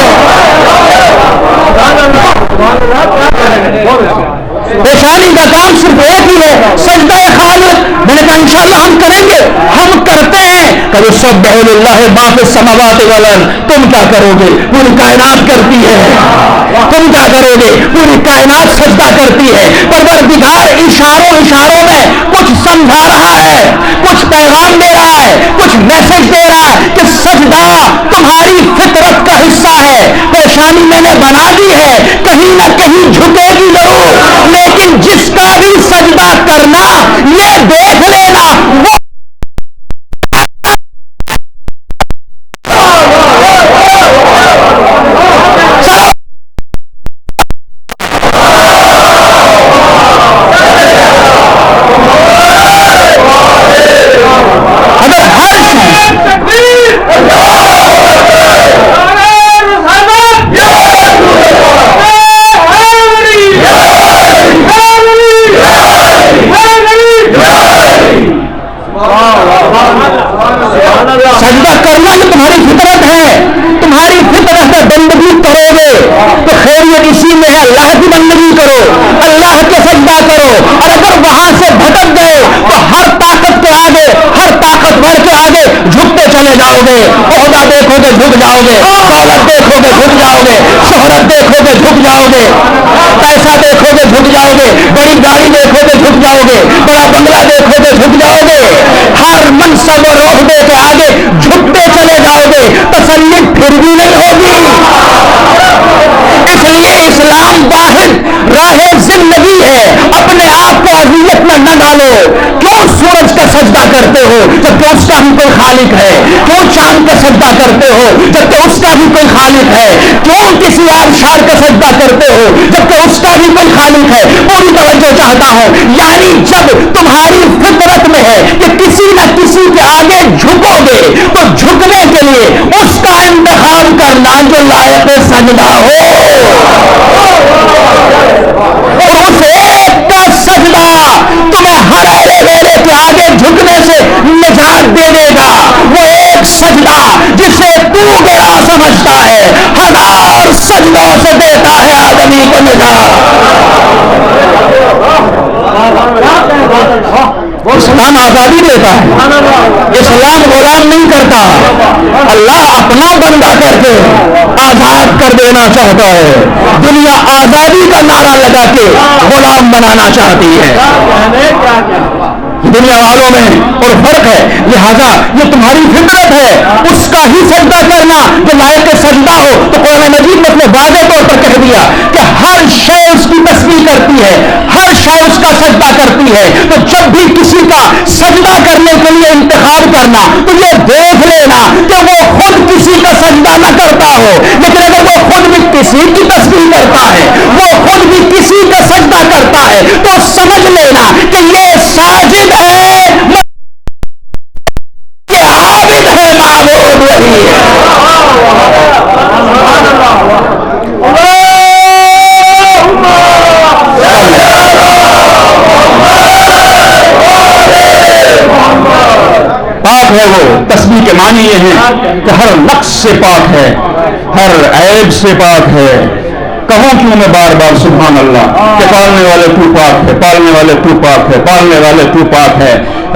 پیشانی کا کام صرف ایک ہی ہے، سجدہ خالق. میں نے کہا انشاءاللہ ہم کریں گے، ہم کرتے ہیں. کہ سبح للہ ما فی السماوات والارض. تم کیا کرو گے؟ پوری کائنات کرتی ہے. تم کیا کرو گے؟ پوری کائنات سجدہ کرتی ہے. پروردگار اشاروں میں کچھ سمجھا رہا ہے، کچھ پیغام دے رہا ہے، کچھ میسج دے رہا ہے کہ سجدہ تمہاری فطرت کا حصہ ہے. پیشانی میں نے بنا دی ہے، کہیں نہ کہیں جھکے گی ضرور، لیکن جس کا بھی سجدہ کرنا یہ دیکھ لینا وہ سجدہ کرو، اور اگر وہاں سے بھٹک گئے تو ہر طاقت کے آگے، ہر طاقتور کے آگے جھکتے چلے جاؤ گے. عہدہ دیکھو گے جھک جاؤ گے، دولت دیکھو گے جھک جاؤ گے، شہرت دیکھو گے جھک جاؤ گے، پیسہ دیکھو گے جھک جاؤ گے، بڑی گاڑی دیکھو گے جھک جاؤ گے، بڑا بنگلہ دیکھو گے جھک جاؤ گے. ہر منصب اور عہدے کے آگے جھکتے چلے جاؤ گے، تسلی پھر بھی نہیں ہوگی. اس لیے اسلام واحد راہ زندگی ہے. اپنے آپ کو اذیت میں نہ ڈالو. کیوں سورج کا سجدہ کرتے ہو جبکہ اس کا بھی کوئی خالق ہے؟ کیوں چاند کا سجدہ کرتے ہو جبکہ اس کا بھی کوئی خالق ہے؟ کیوں کسی آبشار کا سجدہ کرتے ہو جبکہ اس کا بھی کوئی خالق ہے؟ پوری توجہ چاہتا ہوں. یعنی جب تمہاری فطرت میں ہے کہ کسی نہ کسی کے آگے جھکو گے تو جھکنے کے لیے اس کا انتخاب کرنا جو لائق سجدہ ہو، اور اس ایک کا سجدہ تمہیں ہر ایلے ویلے کے آگے جھکنے سے نجات دے دے گا. وہ ایک سجدہ جسے تو بڑا سمجھتا ہے ہزار سجدوں سے دیتا ہے آدمی کو نجات. اسلام آزادی دیتا ہے، اسلام غلام نہیں کرتا. اللہ اپنا بندہ کر کے آزاد کر دینا چاہتا ہے. دنیا آزادی کا نعرہ لگا کے غلام بنانا چاہتی ہے. دنیا والوں میں اور فرق ہے، لہذا یہ تمہاری فطرت ہے. اس کا ہی سجدہ کرنا جو لائق سجدہ ہو. تو قرآن مجید میں اپنے واضح طور پر کہہ دیا کہ ہر شے اس کی تسبیح کرتی ہے، ہر شے اس کا سجدہ کرتی ہے. تو جب بھی کسی کا سجدہ کرنے کے لیے انتخاب کرنا تو یہ دیکھ لینا کہ وہ خود کسی کا سجدہ نہ کرتا ہو، لیکن اگر وہ خود بھی کسی کی تسبیح کرتا ہے، وہ خود بھی کسی کا سجدہ کرتا ہے، تو سمجھ لینا کہ یہ ساجد ہے، یہ عابد ہے، معبود وہی ہے. پاک ہے وہ. تسبیح کے معنی یہ ہے کہ ہر نقص سے پاک ہے، ہر عیب سے پاک ہے. کہوں کیوں میں بار بار سبحان اللہ کہ پالنے والے تو پاک ہے، پالنے والے تو پاک ہے، پالنے والے تو پاک ہے.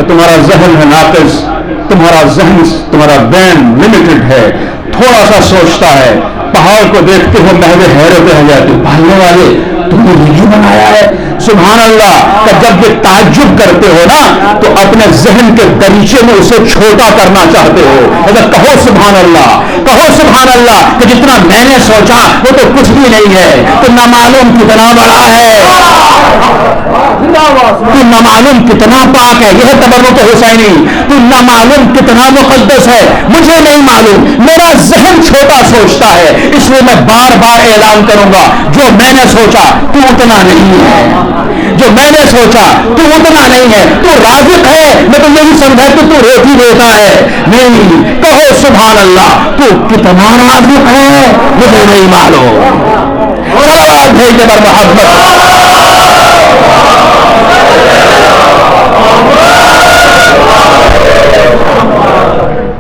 تمہارا ذہن ہے ناقص، تمہارا ذہن، تمہارا برین لمیٹڈ ہے، تھوڑا سا سوچتا ہے. پہاڑ کو دیکھتے ہو محض حیرت رہ جاتے. پالنے والے تم نے یہی بنایا ہے. سبحان اللہ کہ جب یہ تعجب کرتے ہو نا تو اپنے ذہن کے دریچے میں اسے چھوٹا کرنا چاہتے ہو. اگر کہو سبحان اللہ، کہو سبحان اللہ کہ جتنا میں نے سوچا وہ تو کچھ بھی نہیں ہے، تو نہ معلوم کتنا بڑا ہے، تو نہ معلوم کتنا پاک ہے. یہ ہے تبرک حسینی. تو نہ معلوم کتنا مقدس ہے، مجھے نہیں معلوم، میرا ذہن چھوٹا سوچتا ہے. اس لیے میں بار بار اعلان کروں گا جو میں نے سوچا تو اتنا نہیں ہے، جو میں نے سوچا تو اتنا نہیں ہے. تو رازق ہے، میں تو یہی سمجھا کہ تو روٹی دیتا ہے. نہیں، کہو سبحان اللہ تو کتنا رازق ہے مجھے نہیں معلوم. صلوات بھیجے پر محبت.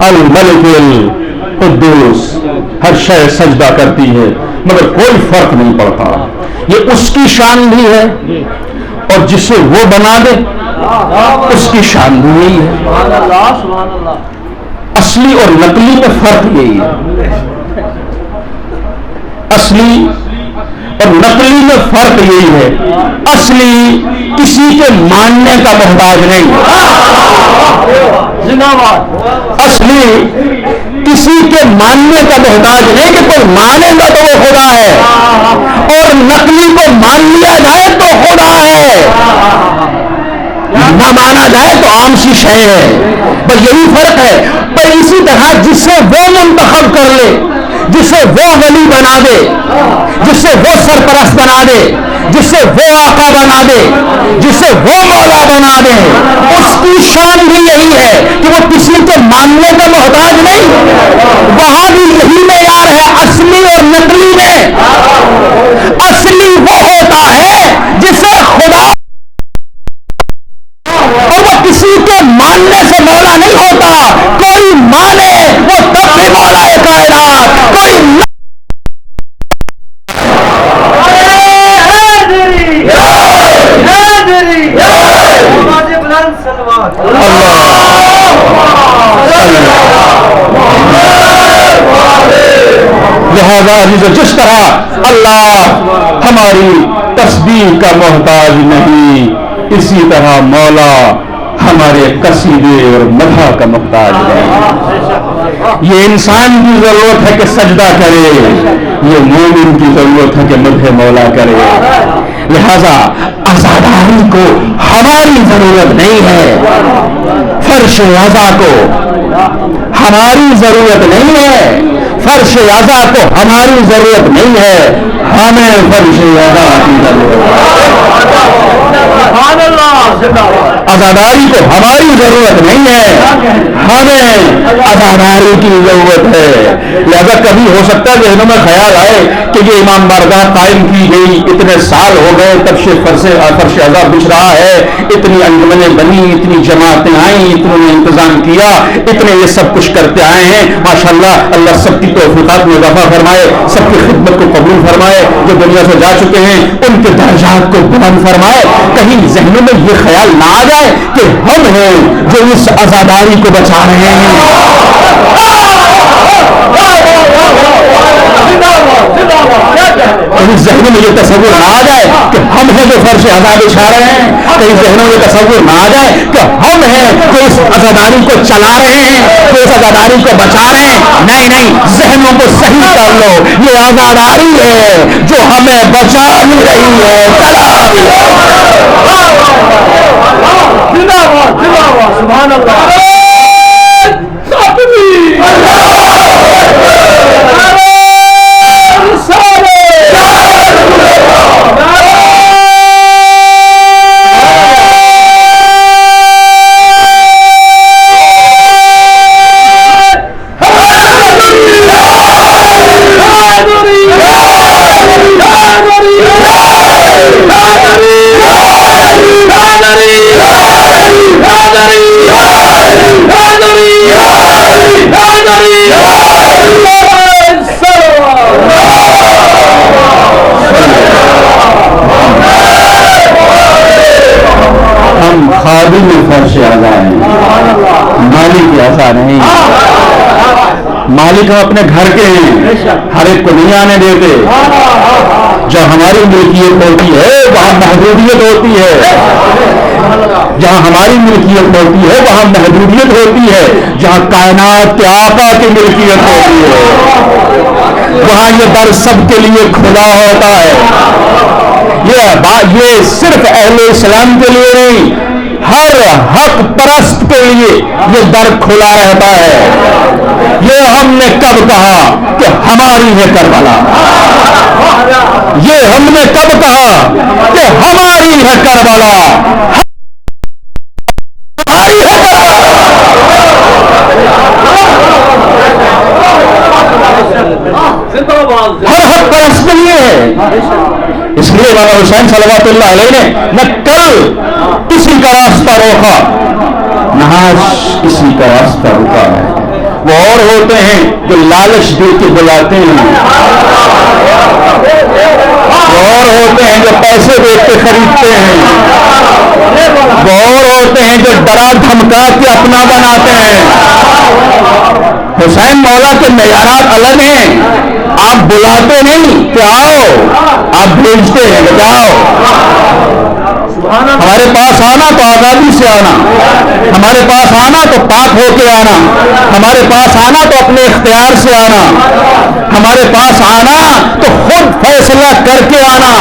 الملک القدوس. ہر شے سجدہ کرتی ہے مگر کوئی فرق نہیں پڑتا. یہ اس کی شان بھی ہے اور جسے وہ بنا دے اس کی شان بھی یہی ہے. اصلی اور نقلی میں فرق یہی ہے. اصلی اور نقلی میں فرق یہی ہے. اصلی کسی کے ماننے کا محتاج نہیں، اصلی کسی کے ماننے کا محتاج نہیں کہ کوئی مانے گا تو وہ خدا ہے، اور نقلی کو مان لیا جائے تو خدا ہے، نہ مانا جائے تو عام سی شے ہے. بس یہی فرق ہے. پر اسی طرح جسے وہ منتخب کر لے، جسے وہ ولی بنا دے، جسے وہ سرپرست بنا دے، جسے وہ آقا بنا دے، جسے وہ مولا بنا دے، اس کی شان بھی یہی ہے کہ وہ کسی کے ماننے کا محتاج نہیں. وہاں بھی یہی معیار ہے اصلی اور نقلی میں. اصلی وہ ہوتا ہے جسے خدا، اور وہ کسی کے ماننے سے مولا نہیں ہوتا. کوئی مانے وہ تب بھی مولا کائنات، کوئی لہذا عزیز جس طرح اللہ ہماری تسبیح کا محتاج نہیں، اسی طرح مولا ہمارے قصیدے اور مدح کا محتاج نہیں۔ یہ انسان کی ضرورت ہے کہ سجدہ کرے، یہ مومن کی ضرورت ہے کہ مدح مولا کرے۔ لہذا عزاداری کو ہماری ضرورت نہیں ہے، فرش عزا کو ہماری ضرورت نہیں ہے، فرش عزا کو ہماری ضرورت نہیں ہے، ہمیں فرش عزا کی ضرورت ہے۔ عزاداری کو ہماری ضرورت نہیں ہے، ہمیں عزاداری کی ضرورت ہے۔ لہذا کبھی ہو سکتا ہے ذہنوں میں خیال آئے کہ یہ امام بارگاہ قائم کی گئی، اتنے سال ہو گئے تب سے فرش عزا بچھ رہا ہے، اتنی انجمنیں بنی، اتنی جماعتیں آئیں، اتنوں نے انتظام کیا، اتنے یہ سب کچھ کرتے آئے ہیں، ماشاءاللہ اللہ سب کی توفیقات میں اضافہ فرمائے، سب کی خدمت کو قبول فرمائے، جو دنیا سے جا چکے ہیں ان کے درجات کو بلند فرمائے۔ کہیں ذہنوں میں یہ خیال نہ آ جائے کہ ہم ہیں جو اس عزاداری کو بچا رہے ہیں، کہیں ذہنوں میں یہ تصور نہ آ جائے کہ ہم ہیں جو فرش عزا بچھا رہے ہیں، کہیں ذہنوں میں یہ تصور نہ آ جائے کہ ہم ہیں جو اس عزاداری کو چلا رہے ہیں، جو اس عزاداری کو بچا رہے ہیں۔ نہیں نہیں، ذہنوں کو صحیح کر لو، یہ عزاداری ہے جو ہمیں بچا بھی رہی ہے، چلا بھی رہی ہے۔ سبحان اللہ۔ خادم فرش عزا ہے، مالک عزا نہیں۔ مالک ہم اپنے گھر کے ہیں، ہر ایک کو نہیں آنے دیتے۔ جہاں ہماری ملکیت ہوتی ہے وہاں محدودیت ہوتی ہے، جہاں ہماری ملکیت ہوتی ہے وہاں محدودیت ہوتی ہے، جہاں کائنات کے آقا کی ملکیت ہوتی ہے وہاں یہ در سب کے لیے کھلا ہوتا ہے۔ یہ صرف اہل اسلام کے لیے نہیں، ہر حق پرست کے لیے یہ در کھلا رہتا ہے۔ یہ ہم نے کب کہا کہ ہماری ہے کربلا؟ یہ ہم نے کب کہا کہ ہماری ہے کربلا؟ ہماری ہے ہر حق پرست کے لیے ہے۔ اس لیے مولانا حسین صلوات اللہ علیہ نے نہ کل کسی کا راستہ روکا نہ آج کسی کا راستہ روکا ہے۔ وہ اور ہوتے ہیں جو لالچ دے کے بلاتے ہیں، وہ اور ہوتے ہیں جو پیسے دے کے خریدتے ہیں، وہ اور ہوتے ہیں جو ڈرا دھمکا کے اپنا بناتے ہیں۔ حسین مولا کے معیارات الگ ہیں۔ آپ بلاتے نہیں کہ آؤ، آپ بھیجتے ہیں کہ جاؤ۔ ہمارے پاس آنا تو آزادی سے آنا، ہمارے پاس آنا تو پاک ہو کے آنا، ہمارے پاس آنا تو اپنے اختیار سے آنا، ہمارے پاس آنا تو خود فیصلہ کر کے آنا۔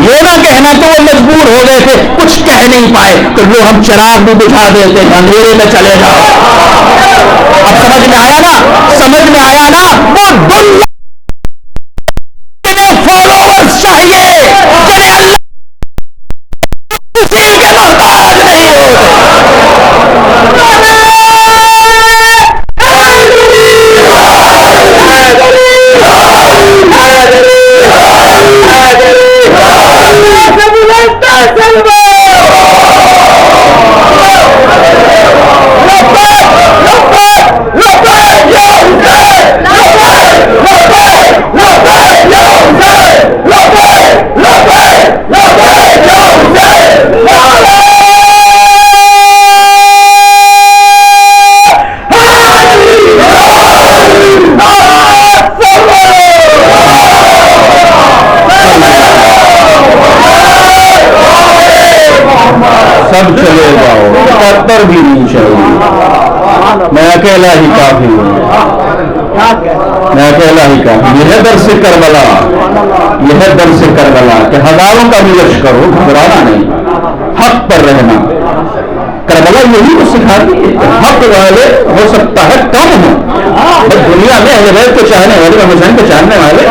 یہ نہ کہنا کہ وہ مجبور ہو گئے تھے، کچھ کہہ نہیں پائے تو وہ ہم چراغ بھی بجھا دیتے ہیں، اندھیرے میں چلے جاؤ۔ اب سمجھ میں آیا نا، سمجھ میں آیا نا؟ وہ دنیا فالوورز چاہیے جنہیں اللہ کسی کے محتاج نہیں ہوتے۔ 74 بھی نہیں چاہیے. میں اکیلا ہی کافی ہوں, میں اکیلا ہی کافی. یہ ہے درس کربلا, یہ ہے درس کربلا کہ ہزاروں کا بھی لشکر ہو, گھبرانا نہیں, حق پر رہنا. کربلا یہی تو سکھاتی ہے کہ حق والے ہو سکتا ہے کم ہو. دنیا میں اہل بیت کو چاہنے والے, حسین کو چاہنے والے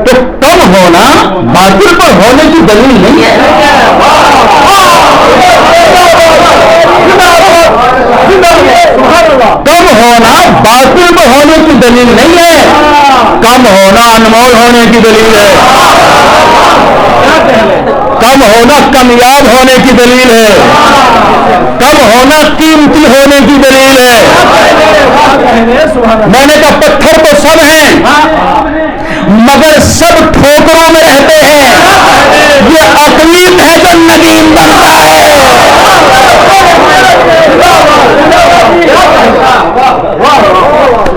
تو کم ہونا باطل پر ہونے کی دلیل نہیں ہے. کم ہونا باطل پر ہونے کی دلیل نہیں ہے, کم ہونا انمول ہونے کی دلیل ہے. کم ہونا کامیاب ہونے کی دلیل ہے, کم ہونا قیمتی ہونے کی دلیل ہے. میں نے کہا پتھر تو سب ہیں مگر سب ٹھوکروں میں رہتے ہیں. یہ اقلیت ہے جو ندیم بنتا ہے.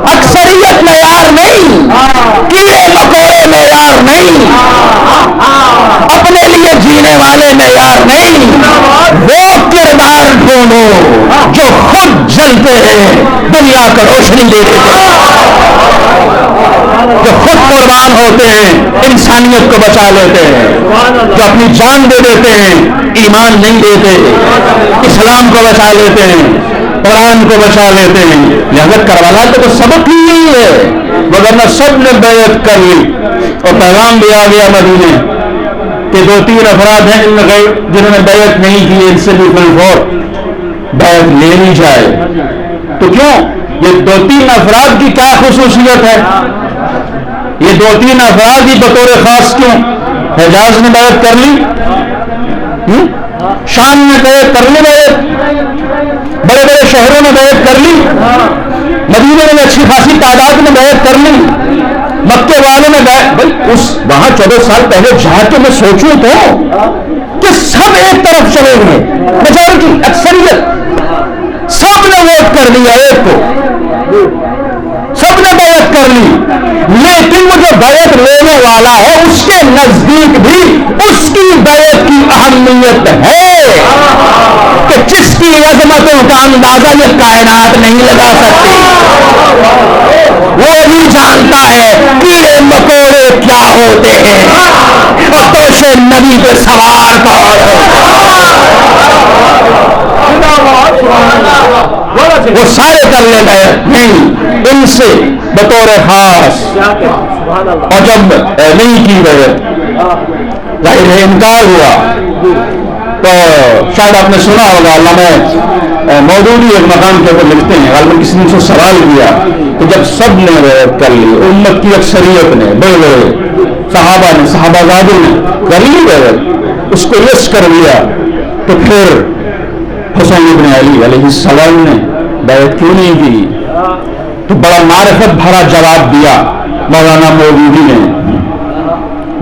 اکثریت معیار نہیں, کیڑے مکوڑے معیار نہیں, اپنے لیے جینے والے معیار نہیں. وہ کردار ڈھونڈو جو خود جلتے ہیں, دنیا کو روشنی دیتے ہیں, جو خود قربان ہوتے ہیں, انسانیت کو بچا لیتے ہیں, جو اپنی جان دے دیتے ہیں, ایمان نہیں دیتے, اسلام کو بچا لیتے ہیں, قرآن کو بچا لیتے ہیں. لہذا کربلا تو سبق ہی نہیں ہے, وگرنہ سب نے بیعت کر لی اور پیغام بھی آ گیا مدینے کہ 2-3 افراد ہیں جنہوں نے بیعت نہیں کی, ان سے بھی فور بیعت لینی جائے. تو کیوں یہ 2-3 افراد کی کیا خصوصیت ہے؟ یہ 2-3 افراد ہی بطور خاص کیوں؟ حجاز نے بیعت کر لی, شام نے بیعت کر لی, بڑے بڑے شہروں میں بیعت کر لی, مدینے میں اچھی خاصی تعداد میں بیعت کر لی, مکے والوں نے اس وہاں 14 سال پہلے جا کے میں سوچوں تو کہ سب ایک طرف چلے گئے, میجورٹی اکثریت سب نے ووٹ کر لیا, ایک کو سب نے بیعت کر لی. لیکن وہ جو بیعت لینے والا ہے اس کے نزدیک بھی اس کی بیعت کی اہمیت ہے کہ جس کی عظمتوں کا اندازہ یہ کائنات نہیں لگا سکتی. وہ بھی جانتا ہے کیڑے مکوڑے کیا ہوتے ہیں اور توشے نبی پہ سوار کون وہ سارے کر لے گئے نہیں, ان سے بطور خاص. اور جب نہیں کی گئے ظاہر ہے انکار ہوا, تو شاید آپ نے سنا ہوگا, علامہ مودودی ایک مقام کے اوپر لکھتے ہیں, غالباً کسی نے سے سوال کیا کہ جب سب نے بیعت کر لی, امت کی اکثریت نے, بڑے بڑے صحابہ نے, صحابہ زادوں نے کر لی بیعت, اس کو یس کر لیا, تو پھر حسین ابن علی علیہ السلام نے بیعت کیوں نہیں کی؟ تو بڑا معرفت بھرا جواب دیا مولانا مودودی نے,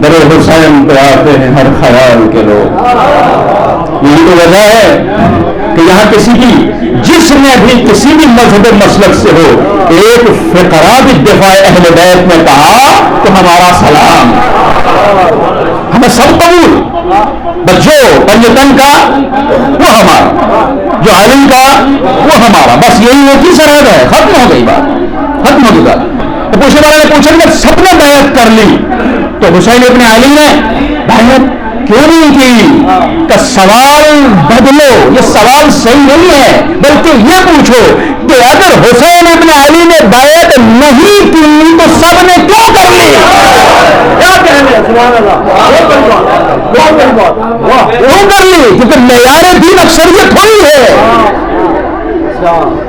در حسین پہ آتے ہیں ہر خیال کے لوگ. یہی تو وجہ ہے کہ یہاں کسی کی جس نے بھی کسی بھی مذہب مسلک سے ہو ایک فقرہ بھی دفاع اہل بیت میں کہا تو ہمارا سلام, ہمیں سب قبول. جو پنجتن کا وہ ہمارا, جو عالم کا وہ ہمارا, بس یہی وہ کی سرحد ہے, ختم ہو گئی بات, ختم ہو گئی بات. تو پوچھنے والے نے پوچھا کہ سب نے بیعت کر لی تو حسین ابن علی نے بیعت کیوں نہیں کی؟ کہ سوال بدلو, یہ سوال صحیح نہیں ہے, بلکہ یہ پوچھو کہ اگر حسین ابن علی نے بیعت نہیں کی تو سب نے کیوں کر لی؟ کیا کہنے, سبحان اللہ, کیوں کر لی؟ کیونکہ معیار دین اکثریت تھوڑی ہے.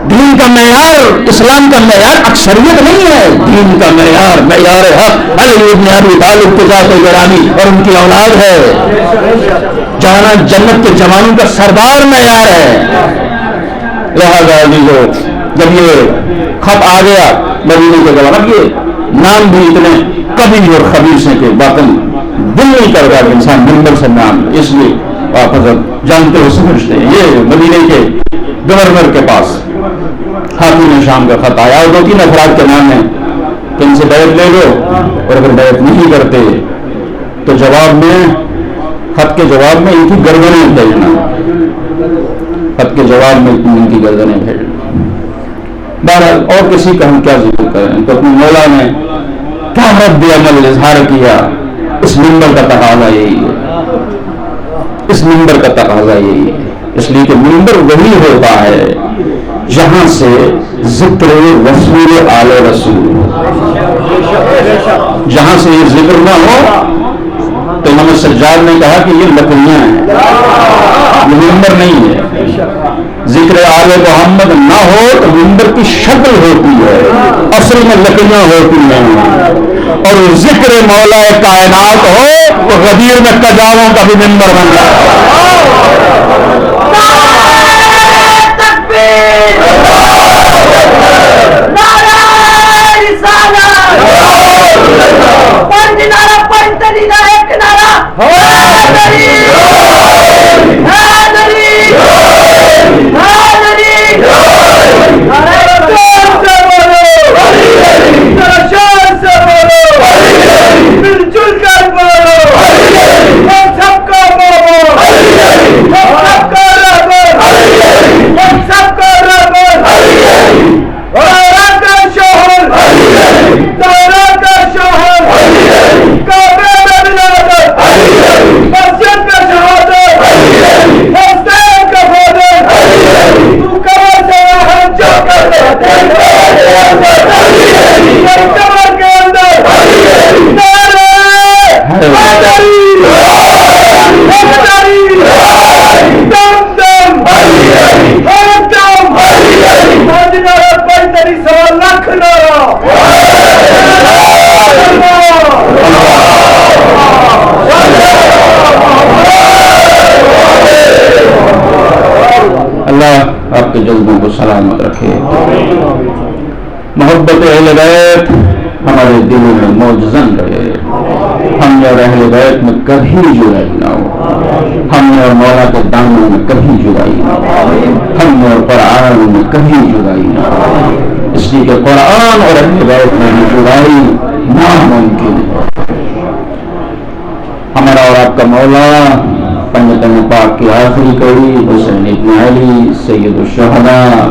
دین کا معیار, اسلام کا معیار اکثریت نہیں ہے, دین کا معیار حق علی ابن ابی طالب کے ذات گرامی اور ان کی اولاد ہے. جانا جنت کے جوانوں کا سردار معیار ہے. لہذا جب یہ خط آ گیا مدینے کے جواب, یہ نام بھی اتنے کبھی اور خبیث ہیں کہ باطن دل نہیں کرتا کہ انسان منبر سے نام, اس لیے آپ حضرت جانتے ہو سمجھتے ہیں. یہ مدینے کے گورنر کے پاس حاکم شام کا خط آیا اور 2-3 افراد کے نام ہیں کہ ان سے بیعت لے لو, اور اگر بیعت نہیں کرتے تو جواب میں, خط کے جواب میں ان کی گردنیں دینا. خط کے جواب میں تم ان کی گردنیں بھیج دو۔ بہرحال اور کسی کا ہم کیا ذکر کریں، تو اپنے مولا نے کیا رد عمل اظہار کیا۔ اس منبر کا تقاضا یہی ہے، اس منبر کا تقاضا یہی ہے، اس لیے کہ منبر وہی ہوتا ہے جہاں سے ذکر رسول آل رسول، جہاں سے یہ ذکر نہ ہو تو امام سجاد نے کہا کہ یہ لکڑیاں ہیں، یہ منبر نہیں ہے۔ ذکر آل محمد نہ ہو تو منبر کی شکل ہوتی ہے، اصل میں لکڑیاں ہوتی ہیں، اور ذکر مولا کائنات ہو تو غدیر میں کجاووں کا بھی منبر بن جائے۔ اللہ آپ کے جلدوں کو سلامت رکھے۔ محبت اہل بیت ہمارے دلوں میں موجزن رہے، ہم اور اہل بیت میں کبھی جدائی نہ ہو، ہم اور مولا کے دامن میں کبھی جدائی نہ ہو، ہم اور قرآن میں کبھی جدائی نہ ہو، اس لیے کہ قرآن اور اہل بیت میں جدائی ناممکن ہے۔ ہمارا اور آپ کا مولا پنجتن پاک کی آخری کڑی حسین ابن علی سید الشہداء،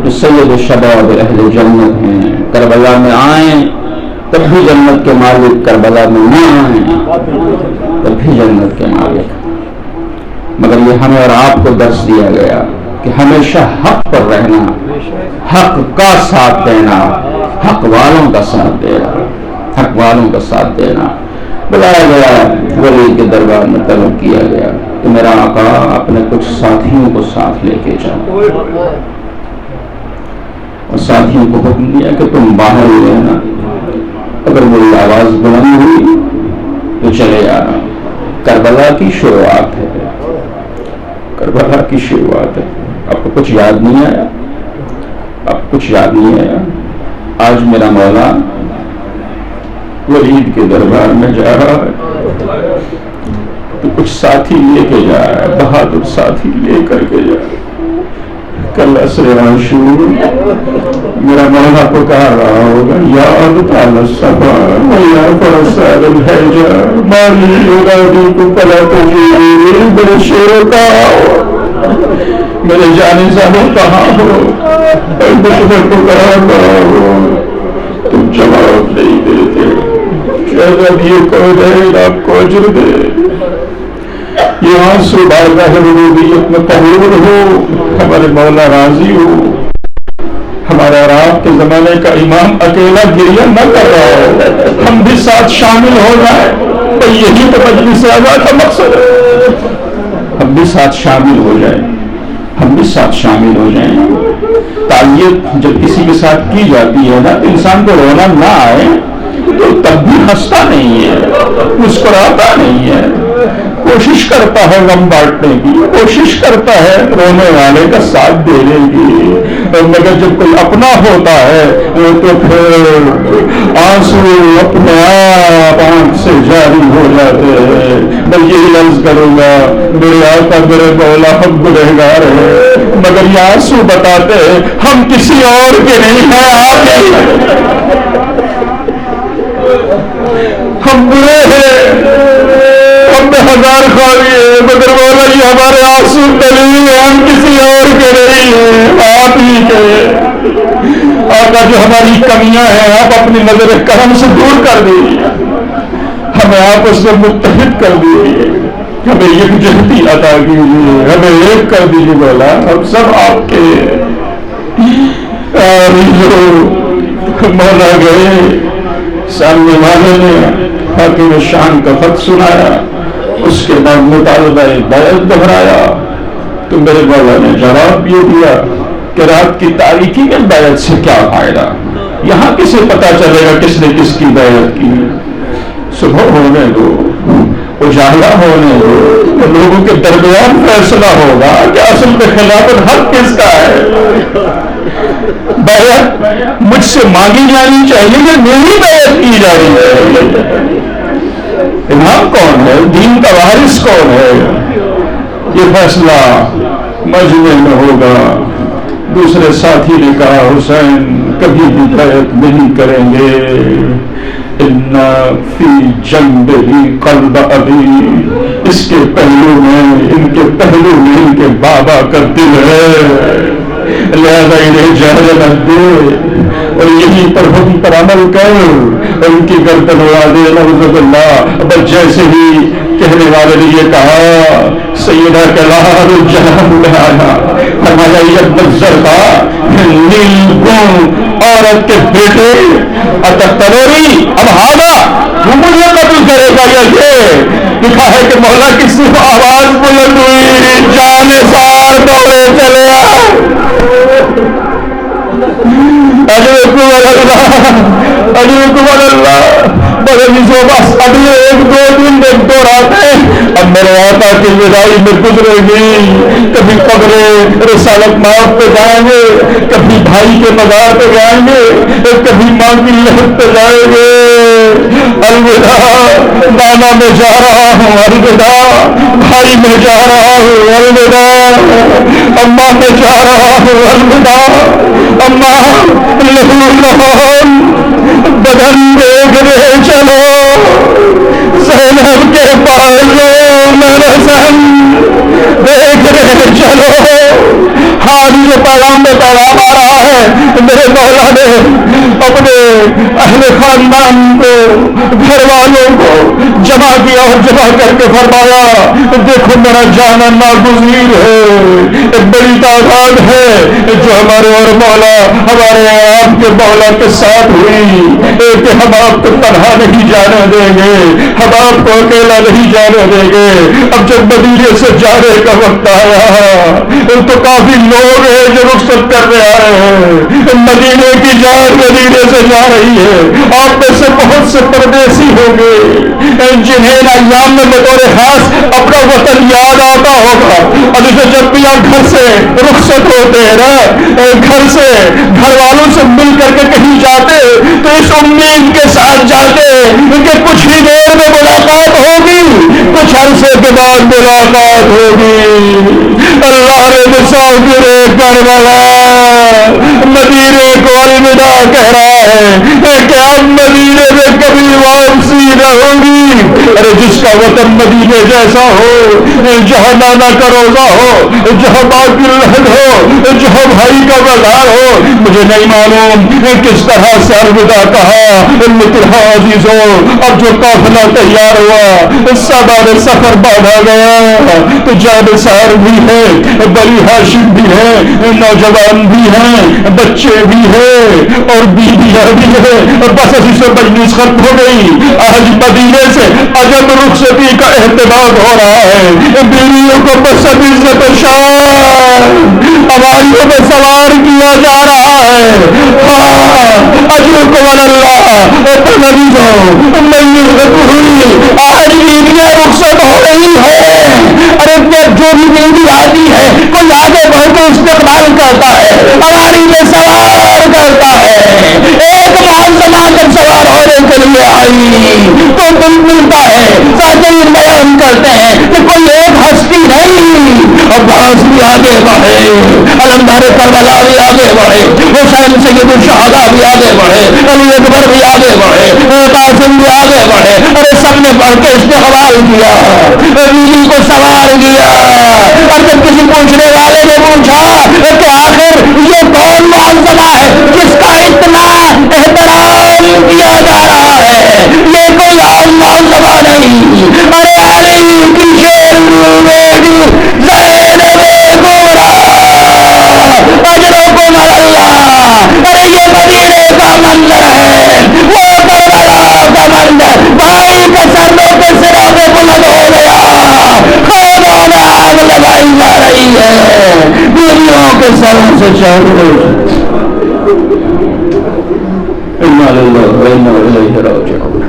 جو سید الشباب اہل جنت ہیں، کربلا میں آئیں تب بھی جنت کے مالک، کربلا میں نہ آئیں تب بھی جنت کے مالک۔ مگر یہ ہمیں اور آپ کو درس دیا گیا کہ ہمیشہ حق پر رہنا، حق کا ساتھ دینا، حق والوں کا ساتھ دینا، حق والوں کا ساتھ دینا۔ بلایا گیا ولی کے دربار میں، طلب کیا گیا کہ میرا آقا اپنے کچھ ساتھیوں کو ساتھ لے کے جاؤ، اور ساتھیوں کو حکم دیا کہ تم باہر ہی رہنا، اگر میری آواز بلند ہوئی تو چلے آنا۔ کربلا کی شروعات ہے، کربلا کی شروعات ہے۔ آپ کو کچھ یاد نہیں آیا؟ آپ کچھ یاد نہیں آیا؟ آج میرا مولا ولید کے دربار میں جا رہا ہے تو کچھ ساتھی لے کے جا رہا ہے، بہادر ساتھی لے کر کے جا رہا ہے۔ کل عصر عاشور میرا مولا کو کہا رہا ہوگا یا ابطال الصفا یا فرسال الحجر مالی ارادی کو پلا تجیری میرے شیر کا میرے جانے زانوں کہاں ہو، دشمن کو کہا رہا ہو، تم جواب نہیں دیتے، شاید یہ کون آپ کو اجر دے، یہاں سے بارگاہ ربوبیت میں قبول ہو، ہمارے مولا راضی ہو۔ ہمارے اور آپ کے زمانے کا امام اکیلا گریہ نہ کر رہا ہو، ہم بھی ساتھ شامل ہو جائیں، تو یہی تو مجلس اعلیٰ کا مقصد ہے، ہم بھی ساتھ شامل ہو جائیں، ہم بھی ساتھ شامل ہو جائیں۔ تعزیت جب کسی کے ساتھ کی جاتی ہے نا تو انسان کو رونا نہ آئے تو تب بھی ہنستا نہیں ہے، مسکراتا نہیں ہے، کوشش کرتا ہے غم بانٹنے کی، کوشش کرتا ہے رونے والے کا ساتھ دینے کی، مگر جب کوئی اپنا ہوتا ہے تو پھر آنسو اپنے آپ آنکھ سے جاری ہو جاتے ہیں۔ میں یہی عرض کروں گا میرے آقا میرے مولا ہم گنہگار ہیں، مگر یہ آنسو بتاتے ہیں ہم کسی اور کے نہیں ہیں، آپ ہی ہم برے ہیں، ہم میں ہزار خواہی ہے مگر مولا یہ ہمارے آنسو دلیل ہے، ہم کسی اور کے نہیں ہیں، آپ ہی کے آقا جو ہماری کمیاں ہیں آپ اپنی نظر کرم سے دور کر دیجیے، ہمیں آپ اس سے متحد کر دیجیے، ہمیں یکجہتی عطا کیجیے، ہمیں ایک کر دیجیے مولا، ہم سب آپ کے مولا گئے سامنے والے نے حاکم شان کا خط سنایا، اس کے بعد مطالبہ بیعت دہرایا تو میرے مولا نے جواب یہ دیا کہ رات کی تاریکی میں بیعت سے کیا فائدہ، یہاں کسے پتا چلے گا کس نے کس کی بیعت کی، صبح ہونے دو، اجالا ہونے دو، لوگوں کے درمیان فیصلہ ہوگا کہ اصل میں خلافت حق کس کا ہے۔ بیعت مجھ سے مانگی جانی چاہیے کہ میری بیعت کی جانی چاہیے، امام کون ہے، دین کا وارث کون ہے، یہ فیصلہ مجمع میں ہوگا۔ دوسرے ساتھی نے کہا حسین کبھی بھی بیعت نہیں کریں گے، ان فی جنبہ قلب ابی، اس کے پہلو میں ان کے پہلو میں ان کے بابا کا دل ہے، لہذا انہیں اجازت دے اور یہیں پر حکم پر عمل کر اور ان کی گردن اڑا دے، نعوذ باللہ۔ بس جیسے ہی کہنے والے نے یہ کہا سیدہ کا لال جہاں میں آیا، فرمایا یہ منظر تھا نیلگون عورت کے بیٹے اتقتلونی، اب ہاگا وہ مجھے قتل کرے گا، یہ لکھا ہے کہ مولا کی صرف آواز بلند ہوئی جانثار دوڑے چلے بس اگلے ایک دو دن ایک دو راتیں اب میرے آقا کی وداعی میں گزرے گی، کبھی قبر رسالت مآب پہ جائیں گے، کبھی بھائی کے مزار پہ جائیں گے، کبھی ماں کی لہت پہ جائیں گے، الوداع نانا میں جا رہا ہوں، الوداع بھائی میں جا رہا ہوں، الوداع اماں میں جا رہا ہوں، الوداع اماں لہو لہون بدن دیکھ رہے چلو، زینب کے بالوں میں رسن دیکھ رہے چلو، ہاتھ جو پیغام میں پیغام آ رہا ہے، میرے مولا نے اپنے اہل خاندان کو گھر والوں کو جمع کیا اور جمع کر کے فرمایا دیکھو میرا جانا ناگزیر ہے، ایک بڑی تعداد ہے جو ہمارے اور مولا ہمارے آپ کے مولا کے ساتھ ہوئی کہ ہم آپ کو تنہا نہیں جانے دیں گے، ہم آپ کو اکیلا نہیں جانے دیں گے۔ اب جب مدینے سے جانے کا وقت آیا تو کافی لوگ ہیں جو رخصت کر رہے ہیں، مدینے کی جان مدینے سے جا رہی ہے، آپ میں سے بہت سے پردیسی ہوں گے جنہیں ایام میں بطور خاص اپنا وطن یاد آتا ہوگا، اور اسے جب بھی آپ گھر سے رخصت ہوتے ہیں نا، گھر سے گھر والوں سے مل کر کے کہیں جاتے تو اس امید کے ساتھ جاتے کہ کچھ ہی دیر میں ملاقات ہوگی، کچھ عرصے کے بعد ملاقات ہوگی۔ اللہ نے مسافر کربلا مدینے کو الوداع کہہ رہا ہے کہ اب مدینے میں کبھی واپسی نہ ہوگی۔ ارے جس کا وطن مدینے جیسا ہو، جہاں نانا کا روزہ ہو، جہاں باپ کی لہد ہو، جہاں بھائی کا بازار ہو، مجھے نہیں معلوم کس طرح سے الوداع کہا، لیکن ہاں عزیزو اب جو قافلہ تیار ہوا، سوار سفر باندھا گیا تو جانثار بھی ہے، بنی ہاشم بھی ہے، نوجوان بھی ہیں، بچے بھی ہیں اور بیویاں بھی ہیں، بس اسی سے مجلس ختم ہو گئی۔ آج مدینے سے عجب رخصتی کا اہتمام ہو رہا ہے، بیویوں کو بس عزت و شان ہماریوں میں سوار کیا جا رہا ہے۔ اجرکم اللہ آج بیویاں رخصت ہو رہی ہے۔ ارے جو بھی بیوی آتی ہے کوئی آگے بڑھ کے استقبال کرتا ہے، ہماری میں سوار کرتا ہے۔ ایک معظمہ جب سوار ہونے کے لیے آئی تو دل ملتا ہے، ساتھ ہی بیان کرتے ہیں کہ کوئی ایک ہستی نہیں عباس بھی آگے بڑھے، علمدار کربلا بھی آگے بڑھے، حسین سید الشہداء بھی آگے بڑھے، علی اکبر بھی آگے بڑھے، قاسم بھی آگے بڑھے، ارے سب نے بڑھ کے استقبال کیا، بیوی کو سوار کیا، اور جب کسی پوچھنے والے نے پوچھا کہ آخر یہ کون معظمہ ہے جس کا اتنا احترام کیا جا رہا ہے، یہ کوئی عام معظمہ نہیں، ارے علی کی شیر بیٹی زینب کبریٰ اجرکم اللہ، ارے یہ مدینے کا منظر ہے، وہ کربلا کا منظر، بھائی کا سر دو کے سرا پہ بلند ہو گیا، خانوں میں آگ لگائی جا رہی ہے، بیویوں کے سروں سے چل رہی انا للہ و انا الیہ راجعون۔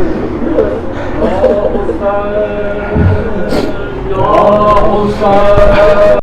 یا حسین